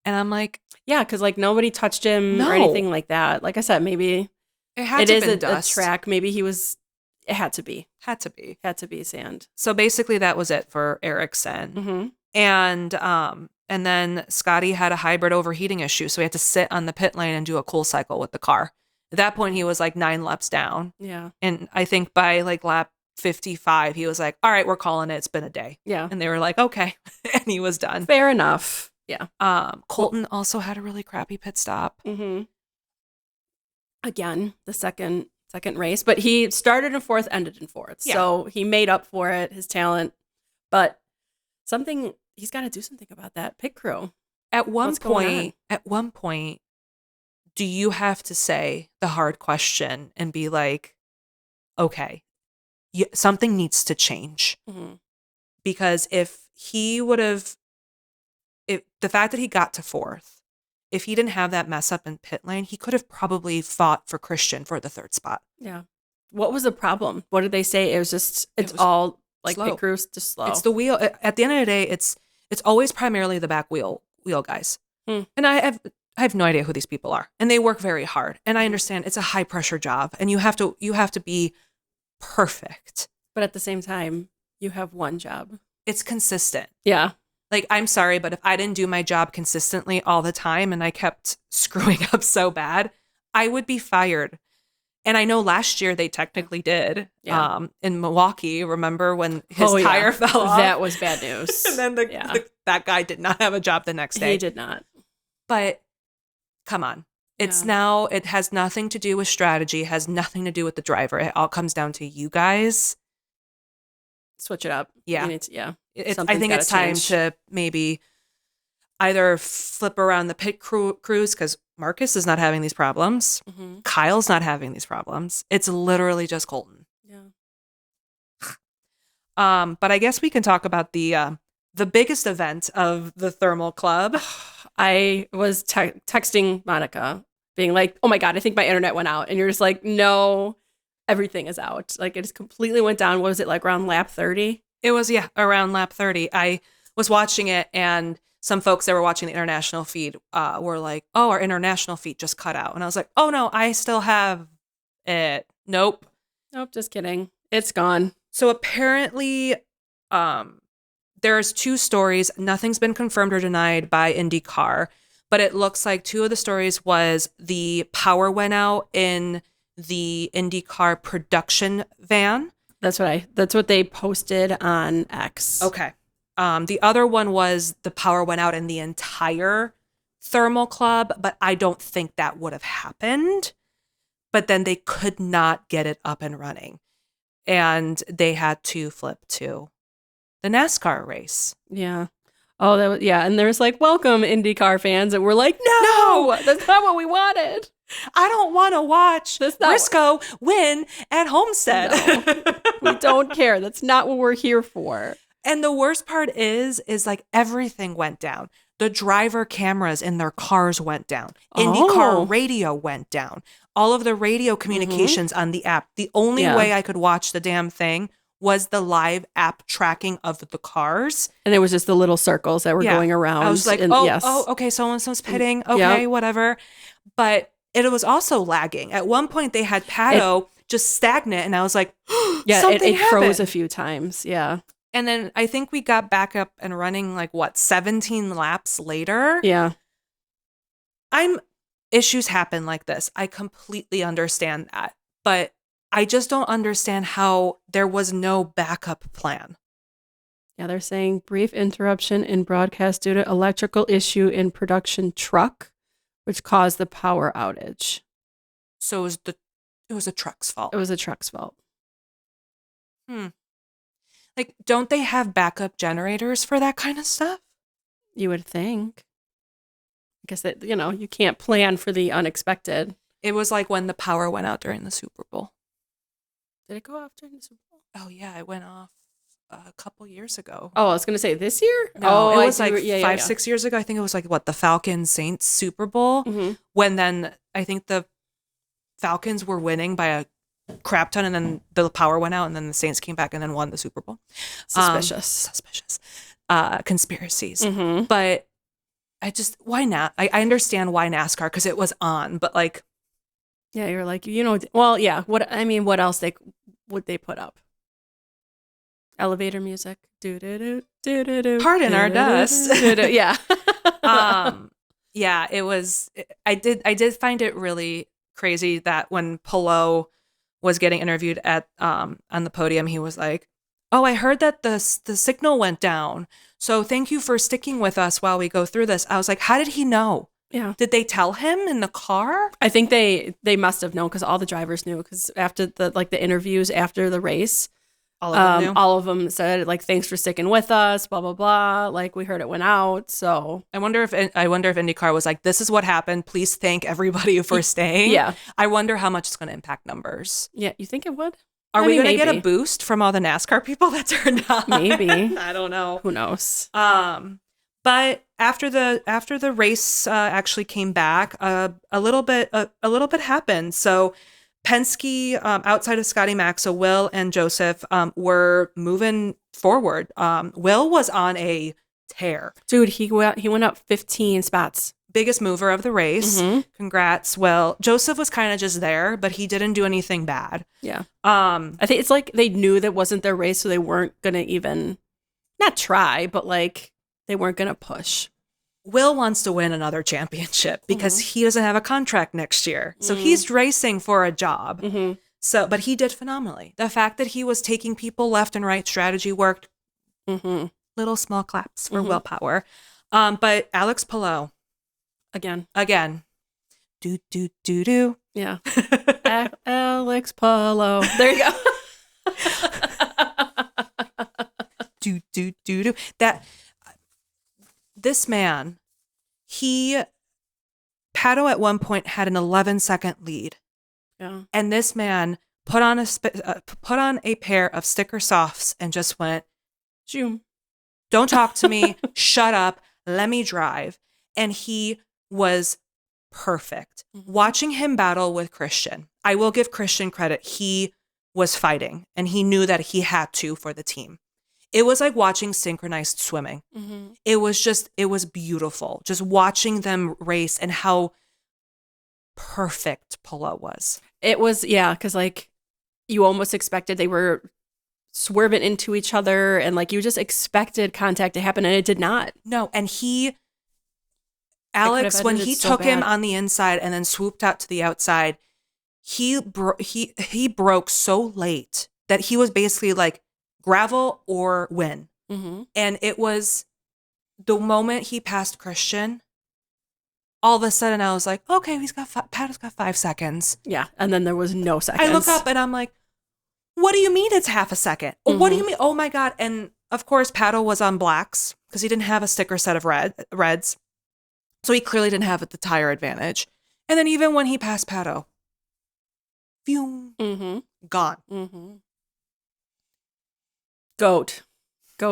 [SPEAKER 2] And I'm like,
[SPEAKER 1] yeah, because like nobody touched him or anything like that. Like I said, maybe it is a track. Maybe it had to be sand.
[SPEAKER 2] So basically that was it for Erickson.
[SPEAKER 1] Mm-hmm.
[SPEAKER 2] And then Scotty had a hybrid overheating issue. So he had to sit on the pit lane and do a cool cycle with the car. At that point, he was like 9 laps down.
[SPEAKER 1] Yeah.
[SPEAKER 2] And I think by like lap 55, he was like, all right, we're calling it. It's been a day.
[SPEAKER 1] Yeah.
[SPEAKER 2] And they were like, okay. And he was done.
[SPEAKER 1] Fair enough. Yeah.
[SPEAKER 2] Colton also had a really crappy pit stop.
[SPEAKER 1] Mm-hmm. Again, the second race. But he started in fourth, ended in fourth. Yeah. So he made up for it, his talent. But he's got to do something about that pit crew.
[SPEAKER 2] At one point, do you have to say the hard question and be like, okay, something needs to change?
[SPEAKER 1] Mm-hmm.
[SPEAKER 2] Because if the fact that he got to fourth, if he didn't have that mess up in pit lane, he could have probably fought for Christian for the third spot.
[SPEAKER 1] Yeah. What was the problem? What did they say? It was all like
[SPEAKER 2] slow.
[SPEAKER 1] Pit crew's just slow.
[SPEAKER 2] It's the wheel. At the end of the day, it's always primarily the back wheel guys. And I have no idea who these people are, and they work very hard. And I understand it's a high pressure job, and you have to be perfect.
[SPEAKER 1] But at the same time, you have one job.
[SPEAKER 2] It's consistent.
[SPEAKER 1] Yeah.
[SPEAKER 2] Like, I'm sorry, but if I didn't do my job consistently all the time and I kept screwing up so bad, I would be fired. And I know last year they technically did.
[SPEAKER 1] Yeah.
[SPEAKER 2] In Milwaukee, remember when his tire fell off?
[SPEAKER 1] That was bad news.
[SPEAKER 2] And then that guy did not have a job the next day.
[SPEAKER 1] He did not.
[SPEAKER 2] But come on. Now, it has nothing to do with strategy, it has nothing to do with the driver. It all comes down to you guys.
[SPEAKER 1] switch it up.
[SPEAKER 2] Yeah. I think it's time to maybe either flip around the pit crews because Marcus is not having these problems. Mm-hmm. Kyle's not having these problems. It's literally just Colton.
[SPEAKER 1] Yeah.
[SPEAKER 2] But I guess we can talk about the biggest event of the Thermal Club.
[SPEAKER 1] I was texting Monica being like, oh my God, I think my internet went out. And you're just like, no, everything is out. Like it just completely went down. What was it, like around lap 30?
[SPEAKER 2] It was, around lap 30. I was watching it and some folks that were watching the international feed were like, oh, our international feed just cut out. And I was like, oh no, I still have it. Nope,
[SPEAKER 1] just kidding. It's gone.
[SPEAKER 2] So apparently there's 2 stories. Nothing's been confirmed or denied by IndyCar, but it looks like 2 of the stories was the power went out in the IndyCar production van.
[SPEAKER 1] That's what they posted on X.
[SPEAKER 2] Okay. The other one was the power went out in the entire Thermal Club, but I don't think that would have happened. But then they could not get it up and running. And they had to flip to the NASCAR race.
[SPEAKER 1] Yeah. Oh, that was, yeah. And there's like, welcome IndyCar fans. And we're like, no, that's not what we wanted.
[SPEAKER 2] I don't want to watch Briscoe win at Homestead.
[SPEAKER 1] No, we don't care. That's not what we're here for.
[SPEAKER 2] And the worst part is like everything went down. The driver cameras in their cars went down. IndyCar radio went down. All of the radio communications on the app. The only way I could watch the damn thing was the live app tracking of the cars.
[SPEAKER 1] And it was just the little circles that were going around.
[SPEAKER 2] I was like, okay, so-and-so's pitting. Okay, whatever. But it was also lagging. At one point, they had Pato just stagnant. And I was like,
[SPEAKER 1] it froze a few times. Yeah.
[SPEAKER 2] And then I think we got back up and running 17 laps later.
[SPEAKER 1] Yeah.
[SPEAKER 2] Issues happen like this. I completely understand that. But I just don't understand how there was no backup plan.
[SPEAKER 1] Yeah, they're saying brief interruption in broadcast due to electrical issue in production truck, which caused the power outage.
[SPEAKER 2] So it was a truck's fault.
[SPEAKER 1] It was a truck's fault.
[SPEAKER 2] Don't they have backup generators for that kind of stuff?
[SPEAKER 1] You would think. I guess that, you can't plan for the unexpected.
[SPEAKER 2] It was like when the power went out during the Super Bowl.
[SPEAKER 1] Did it go off during the Super Bowl?
[SPEAKER 2] Oh, yeah. It went off a couple years ago.
[SPEAKER 1] Oh, I was going to say this year?
[SPEAKER 2] No, it was 5-6 years ago. I think it was the Falcons Saints Super Bowl. Mm-hmm. When then I think the Falcons were winning by a crap ton and then the power went out and then the Saints came back and then won the Super Bowl.
[SPEAKER 1] Suspicious.
[SPEAKER 2] Conspiracies. Mm-hmm. But why not? I understand why NASCAR because it was on, but
[SPEAKER 1] yeah, you're like, well, yeah. What else would they put up? Elevator music.
[SPEAKER 2] Pardon our dust.
[SPEAKER 1] Yeah.
[SPEAKER 2] Yeah, it was. I did find it really crazy that when Palou was getting interviewed at on the podium, he was like, "Oh, I heard that the signal went down. So thank you for sticking with us while we go through this." I was like, "How did he know?"
[SPEAKER 1] Yeah.
[SPEAKER 2] Did they tell him in the car?
[SPEAKER 1] I think they must have known because all the drivers knew because after the interviews after the race,
[SPEAKER 2] all of them knew.
[SPEAKER 1] All of them said thanks for sticking with us, blah blah blah. We heard it went out. So
[SPEAKER 2] I wonder if IndyCar was like, this is what happened. Please thank everybody for staying.
[SPEAKER 1] Yeah.
[SPEAKER 2] I wonder how much it's going to impact numbers.
[SPEAKER 1] Yeah, you think it would?
[SPEAKER 2] Are we going to get a boost from all the NASCAR people that turned on?
[SPEAKER 1] Maybe.
[SPEAKER 2] I don't know.
[SPEAKER 1] Who knows?
[SPEAKER 2] But after the race actually came back, a little bit happened. So Penske, outside of Scotty Mack, so Will and Joseph were moving forward. Will was on a tear.
[SPEAKER 1] Dude, he went up 15 spots.
[SPEAKER 2] Biggest mover of the race. Mm-hmm. Congrats, Will. Joseph was kind of just there, but he didn't do anything bad.
[SPEAKER 1] Yeah. I think it's they knew that wasn't their race, so they weren't gonna even not try, but they weren't gonna push.
[SPEAKER 2] Will wants to win another championship because he doesn't have a contract next year. So he's racing for a job. Mm-hmm. So, but he did phenomenally. The fact that he was taking people left and right, strategy worked. Mm-hmm. Little small claps for willpower. But Alex Palou. Again. Do, do, do, do.
[SPEAKER 1] Yeah. Alex Palou. There you go.
[SPEAKER 2] do. That this man, Pato at one point had an 11-second lead.
[SPEAKER 1] Yeah.
[SPEAKER 2] And this man put on a pair of sticker softs and just went,
[SPEAKER 1] Zoom.
[SPEAKER 2] Don't talk to me. Shut up. Let me drive. And he was perfect.
[SPEAKER 1] Mm-hmm.
[SPEAKER 2] Watching him battle with Christian, I will give Christian credit. He was fighting and he knew that he had to for the team. It was like watching synchronized swimming.
[SPEAKER 1] Mm-hmm.
[SPEAKER 2] It was beautiful. Just watching them race and how perfect Palou was.
[SPEAKER 1] It was, yeah, because like you almost expected they were swerving into each other and like you just expected contact to happen and it did not.
[SPEAKER 2] No, and Alex, when he took him on the inside and then swooped out to the outside, he broke so late that he was basically like gravel or win.
[SPEAKER 1] Mm-hmm.
[SPEAKER 2] And it was the moment he passed Christian, all of a sudden I was like, okay, Pato's got 5 seconds.
[SPEAKER 1] Yeah, and then there was no seconds.
[SPEAKER 2] I look up and I'm like, what do you mean it's half a second? Mm-hmm. What do you mean? Oh my God. And of course, Pato was on blacks because he didn't have a sticker set of reds. So he clearly didn't have the tire advantage. And then even when he passed Pato, phew, gone.
[SPEAKER 1] Mm-hmm. Goat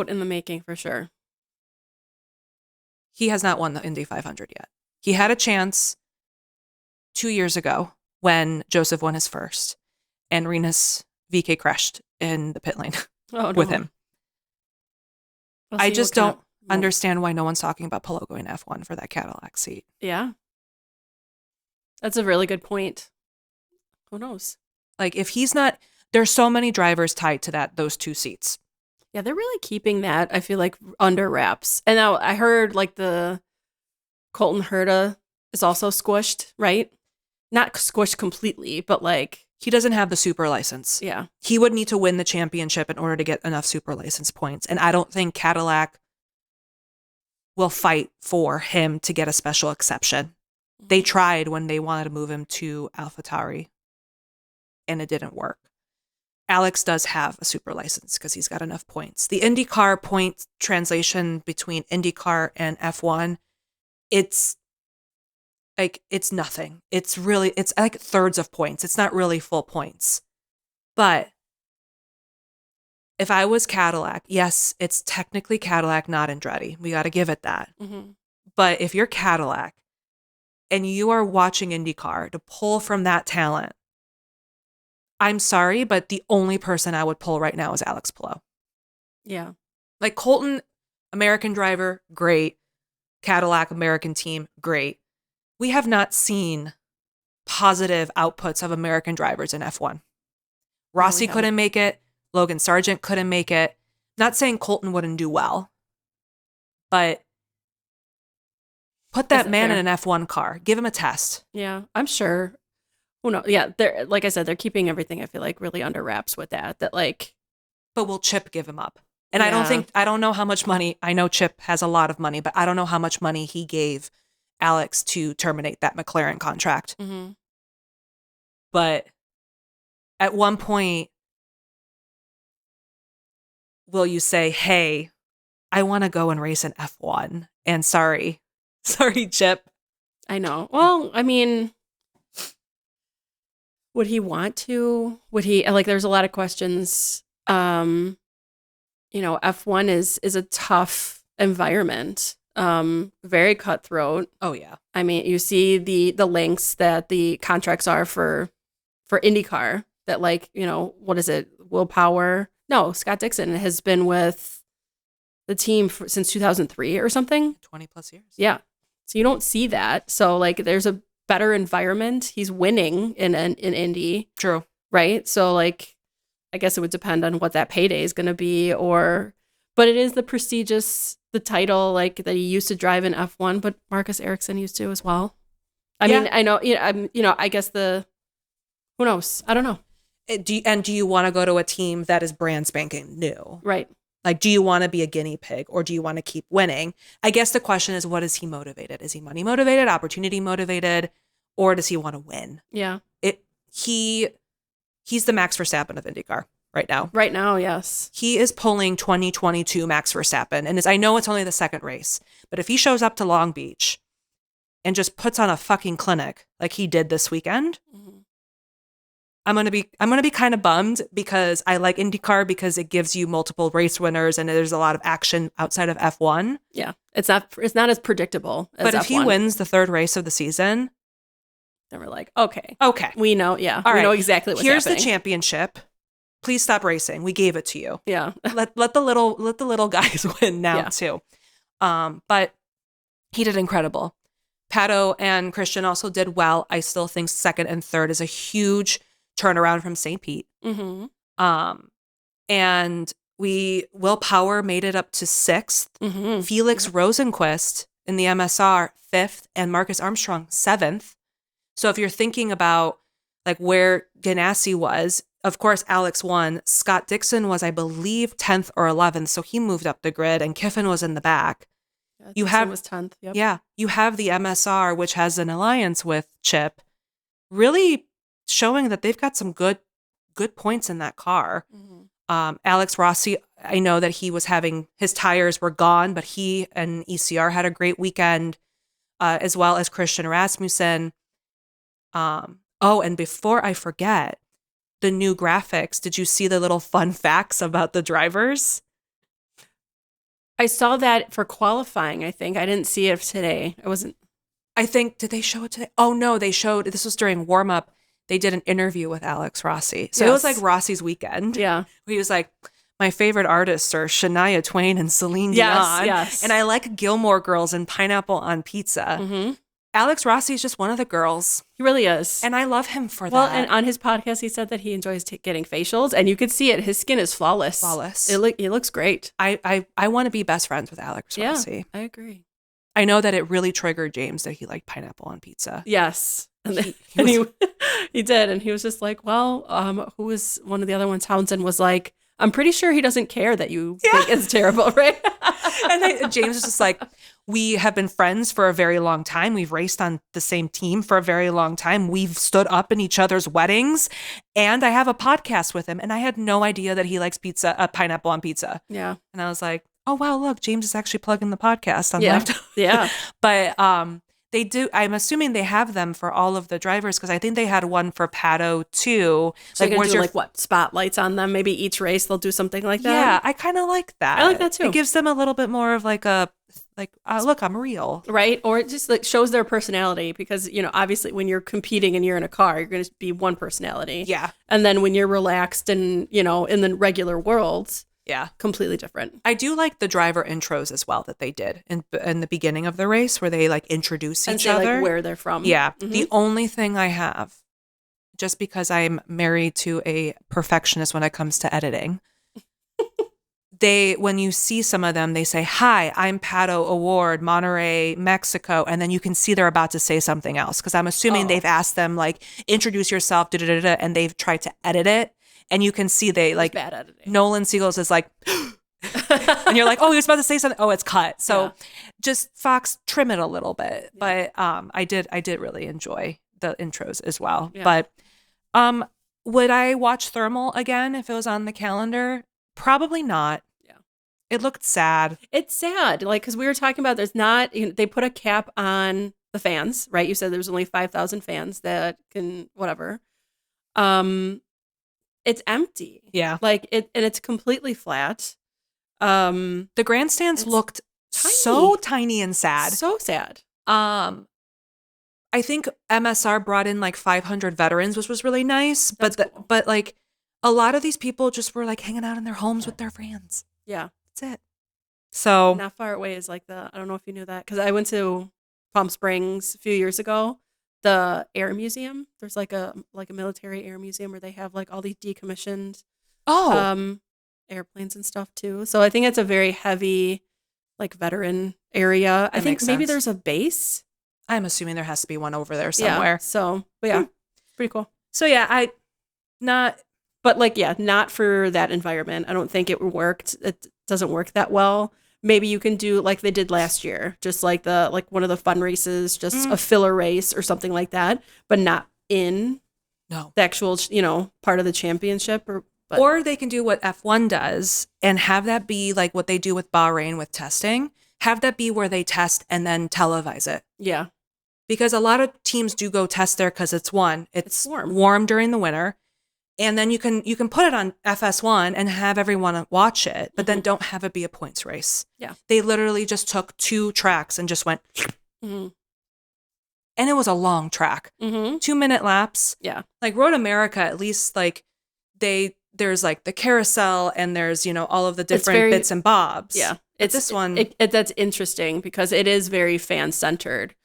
[SPEAKER 1] in the making for sure.
[SPEAKER 2] He has not won the Indy 500 yet. He had a chance 2 years ago when Joseph won his first and Rinus VK crashed in the pit lane with him. I just don't understand why no one's talking about Palou going F1 for that Cadillac seat.
[SPEAKER 1] Yeah. That's a really good point. Who knows?
[SPEAKER 2] Like if he's not, there's so many drivers tied to those 2 seats.
[SPEAKER 1] Yeah, they're really keeping that, I feel like, under wraps. And now I heard like the Colton Herta is also squished, right? Not squished completely, but like
[SPEAKER 2] he doesn't have the super license.
[SPEAKER 1] Yeah.
[SPEAKER 2] He would need to win the championship in order to get enough super license points. And I don't think Cadillac will fight for him to get a special exception. They tried when they wanted to move him to AlphaTauri and it didn't work. Alex does have a super license because he's got enough points. The IndyCar point translation between IndyCar and F1, it's nothing. It's like thirds of points. It's not really full points. But if I was Cadillac, yes, it's technically Cadillac, not Andretti. We got to give it that.
[SPEAKER 1] Mm-hmm.
[SPEAKER 2] But if you're Cadillac and you are watching IndyCar to pull from that talent, I'm sorry, but the only person I would pull right now is Alex Palou.
[SPEAKER 1] Yeah.
[SPEAKER 2] Like Colton, American driver, great. Cadillac, American team, great. We have not seen positive outputs of American drivers in F1. Rossi couldn't make it. Logan Sargent couldn't make it. Not saying Colton wouldn't do well, but put that man in an F1 car. Give him a test.
[SPEAKER 1] Yeah, I'm sure. Who knows? Yeah, they're like I said, they're keeping everything. I feel like really under wraps with that. That like,
[SPEAKER 2] but will Chip give him up? And I don't know how much money. I know Chip has a lot of money, but I don't know how much money he gave Alex to terminate that McLaren contract.
[SPEAKER 1] Mm-hmm.
[SPEAKER 2] But at one point, will you say, "Hey, I want to go and race an F1"? And sorry, Chip.
[SPEAKER 1] I know. Well, I mean, would he want to? Would he like? There's a lot of questions. F1 is a tough environment. Very cutthroat.
[SPEAKER 2] Oh yeah.
[SPEAKER 1] I mean, you see the lengths that the contracts are for IndyCar. That like, what is it? Will Power? No, Scott Dixon has been with the team since 2003 or something.
[SPEAKER 2] 20 plus years.
[SPEAKER 1] Yeah. So you don't see that. So like, there's a better environment. He's winning in Indy.
[SPEAKER 2] True.
[SPEAKER 1] Right. So like, I guess it would depend on what that payday is going to be, but it is the title like that he used to drive in F1, but Marcus Ericsson used to as well. I mean, I know, I guess who knows? I don't know.
[SPEAKER 2] Do you want to go to a team that is brand spanking new?
[SPEAKER 1] Right.
[SPEAKER 2] Like, do you want to be a guinea pig or do you want to keep winning? I guess the question is, what is he motivated? Is he money motivated, opportunity motivated, or does he want to win?
[SPEAKER 1] Yeah.
[SPEAKER 2] He's the Max Verstappen of IndyCar. right now.
[SPEAKER 1] Right now, yes.
[SPEAKER 2] He is pulling 2022 Max Verstappen. And I know it's only the second race, but if he shows up to Long Beach and just puts on a fucking clinic like he did this weekend, I'm gonna be kind of bummed, because I like IndyCar because it gives you multiple race winners and there's a lot of action outside of F1.
[SPEAKER 1] Yeah, it's not as predictable as
[SPEAKER 2] But if
[SPEAKER 1] F1.
[SPEAKER 2] he wins the third race of the season,
[SPEAKER 1] then we're like, okay,
[SPEAKER 2] we
[SPEAKER 1] know, we know exactly what's
[SPEAKER 2] Here's
[SPEAKER 1] happening.
[SPEAKER 2] the championship. Please stop racing. We gave it to you.
[SPEAKER 1] Yeah,
[SPEAKER 2] let the little guys win now too. But he did incredible. Pato and Christian also did well. I still think second and third is a huge turnaround from St. Pete. And Will Power made it up to sixth. Felix Rosenquist in the MSR fifth, and Marcus Armstrong seventh. So if you're thinking about like where Ganassi was, of course Alex won. Scott Dixon was, I believe, 10th or 11th, so he moved up the grid, and Kiffin was in the back.
[SPEAKER 1] Yeah, was 10th. Yep.
[SPEAKER 2] Yeah, you have the MSR, which has an alliance with Chip, really showing that they've got some good points in that car. Alex Rossi, I know that he was having, his tires were gone, but he and ECR had a great weekend, as well as Christian Rasmussen. And before I forget, the new graphics, did you see the little fun facts about the drivers?
[SPEAKER 1] I saw that for qualifying, I think. I didn't see it today.
[SPEAKER 2] Did they show it today? Oh, no, this was during warm-up. They did an interview with Alex Rossi. So It was like Rossi's weekend.
[SPEAKER 1] Yeah.
[SPEAKER 2] He was like, my favorite artists are Shania Twain and Celine Dion.
[SPEAKER 1] Yes.
[SPEAKER 2] And I like Gilmore Girls and Pineapple on Pizza. Alex Rossi is just one of the girls.
[SPEAKER 1] He really is.
[SPEAKER 2] And I love him for that.
[SPEAKER 1] Well, and on his podcast, he said that he enjoys getting facials, and you could see it. His skin is flawless. He looks great.
[SPEAKER 2] I want to be best friends with Alex Rossi.
[SPEAKER 1] I agree.
[SPEAKER 2] I know that it really triggered James that he liked pineapple on pizza.
[SPEAKER 1] Yes. And he did. And he was just like, well, who was one of the other ones? Townsend was like, I'm pretty sure he doesn't care that you think it's terrible, right?
[SPEAKER 2] And James was just like, we have been friends for a very long time. We've raced on the same team for a very long time. We've stood up in each other's weddings. And I have a podcast with him. And I had no idea that he likes pizza, pineapple on pizza.
[SPEAKER 1] Yeah.
[SPEAKER 2] And I was like, oh, wow, look, James is actually plugging the podcast on
[SPEAKER 1] laptop. Yeah.
[SPEAKER 2] But they do. I'm assuming they have them for all of the drivers, because I think they had one for Pato too.
[SPEAKER 1] So like, do spotlights on them? Maybe each race they'll do something like that.
[SPEAKER 2] Yeah, I kind of like that.
[SPEAKER 1] I like that too.
[SPEAKER 2] It gives them a little bit more of look, I'm real,
[SPEAKER 1] right? Or it just like shows their personality, because obviously when you're competing and you're in a car, you're going to be one personality.
[SPEAKER 2] Yeah,
[SPEAKER 1] and then when you're relaxed and in the regular world.
[SPEAKER 2] Yeah.
[SPEAKER 1] Completely different.
[SPEAKER 2] I do like the driver intros as well that they did in the beginning of the race, where they introduce each other.
[SPEAKER 1] Like where they're from.
[SPEAKER 2] Yeah. The only thing I have, just because I'm married to a perfectionist when it comes to editing, when you see some of them, they say, hi, I'm Pato Award, Monterey, Mexico. And then you can see they're about to say something else. Because I'm assuming they've asked them introduce yourself, and they've tried to edit it. And you can see they
[SPEAKER 1] bad editing.
[SPEAKER 2] Nolan Siegels is like, and you're like, oh, he was about to say something. Oh, it's cut. So just Fox, trim it a little bit. Yeah. But I did really enjoy the intros as well. Yeah. But would I watch Thermal again if it was on the calendar? Probably not. Yeah. It looked sad.
[SPEAKER 1] It's sad. Because we were talking about, there's not, they put a cap on the fans, right? You said there's only 5,000 fans that can, whatever. It's empty.
[SPEAKER 2] Yeah.
[SPEAKER 1] And it's completely flat.
[SPEAKER 2] The grandstands looked so tiny and sad.
[SPEAKER 1] So sad.
[SPEAKER 2] I think MSR brought in 500 veterans, which was really nice. But a lot of these people just were hanging out in their homes with their friends.
[SPEAKER 1] Yeah.
[SPEAKER 2] That's it. So
[SPEAKER 1] not far away is I don't know if you knew that, because I went to Palm Springs a few years ago. The air museum, there's a military air museum where they have all these decommissioned airplanes and stuff too. So I think it's a very heavy veteran area. I think maybe there's a base.
[SPEAKER 2] I'm assuming there has to be one over there somewhere.
[SPEAKER 1] Yeah, so but yeah, pretty cool.
[SPEAKER 2] So yeah, not
[SPEAKER 1] for that environment. I don't think it worked. It doesn't work that well. Maybe you can do like they did last year, just one of the fun races, just a filler race or something like that, but not in the actual, part of the championship or But
[SPEAKER 2] Or they can do what F1 does and have that be like what they do with Bahrain with testing. Have that be where they test and then televise it.
[SPEAKER 1] yeah.
[SPEAKER 2] Because a lot of teams do go test there because it's warm during the winter. And then you can put it on FS1 and have everyone watch it, but then don't have it be a points race.
[SPEAKER 1] Yeah.
[SPEAKER 2] They literally just took 2 tracks and just went,
[SPEAKER 1] Mm-hmm.
[SPEAKER 2] and it was a long track. 2-minute laps.
[SPEAKER 1] Yeah.
[SPEAKER 2] Like Road America, at least like there's like the carousel and there's, all of the different bits and bobs.
[SPEAKER 1] Yeah.
[SPEAKER 2] It's this one.
[SPEAKER 1] That's interesting because it is very fan centered.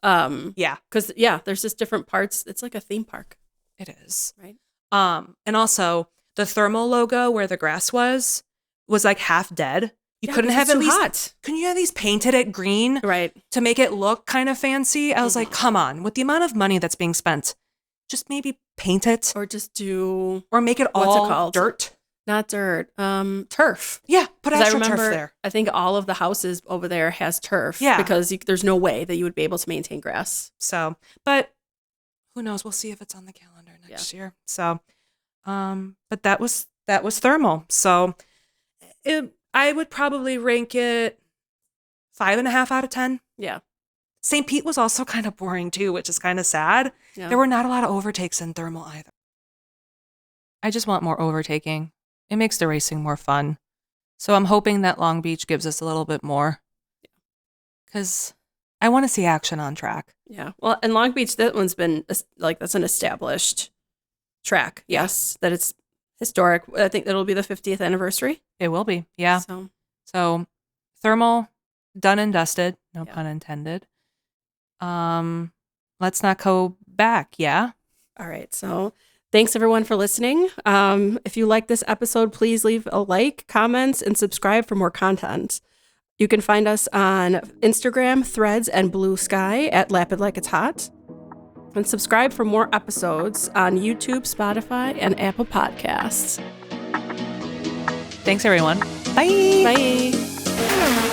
[SPEAKER 2] Yeah.
[SPEAKER 1] Because, there's just different parts. It's like a theme park.
[SPEAKER 2] It is.
[SPEAKER 1] Right.
[SPEAKER 2] And also the thermal logo where the grass was like half dead. You couldn't have at least
[SPEAKER 1] hot.
[SPEAKER 2] Couldn't you at least painted it green?
[SPEAKER 1] Right.
[SPEAKER 2] To make it look kind of fancy? I was like, come on, with the amount of money that's being spent, just maybe paint it.
[SPEAKER 1] Or just do
[SPEAKER 2] Or make it all dirt.
[SPEAKER 1] Not dirt. Turf.
[SPEAKER 2] Yeah, put
[SPEAKER 1] I
[SPEAKER 2] extra
[SPEAKER 1] remember,
[SPEAKER 2] turf there.
[SPEAKER 1] I think all of the houses over there has turf.
[SPEAKER 2] Yeah.
[SPEAKER 1] Because there's no way that you would be able to maintain grass.
[SPEAKER 2] So, but who knows? We'll see if it's on the calendar next year. So, but that was thermal. So, I would probably rank it 5.5 out of 10.
[SPEAKER 1] Yeah.
[SPEAKER 2] St. Pete was also kind of boring too, which is kind of sad.
[SPEAKER 1] Yeah.
[SPEAKER 2] There were not a lot of overtakes in thermal either. I just want more overtaking. It makes the racing more fun. So I'm hoping that Long Beach gives us a little bit more. Because I want to see action on track.
[SPEAKER 1] Yeah. Well, and Long Beach, that one's been like, that's an established track. Yes. That it's historic. I think it'll be the 50th anniversary.
[SPEAKER 2] It will be. Yeah.
[SPEAKER 1] So
[SPEAKER 2] thermal, done and dusted. No pun intended. Let's not go back. Yeah.
[SPEAKER 1] All right. So thanks everyone for listening. If you like this episode, please leave a like, comments, and subscribe for more content. You can find us on Instagram, Threads, and BlueSky at Lap It Like It's Hot. And subscribe for more episodes on YouTube, Spotify, and Apple Podcasts.
[SPEAKER 2] Thanks, everyone. Bye.
[SPEAKER 1] Bye.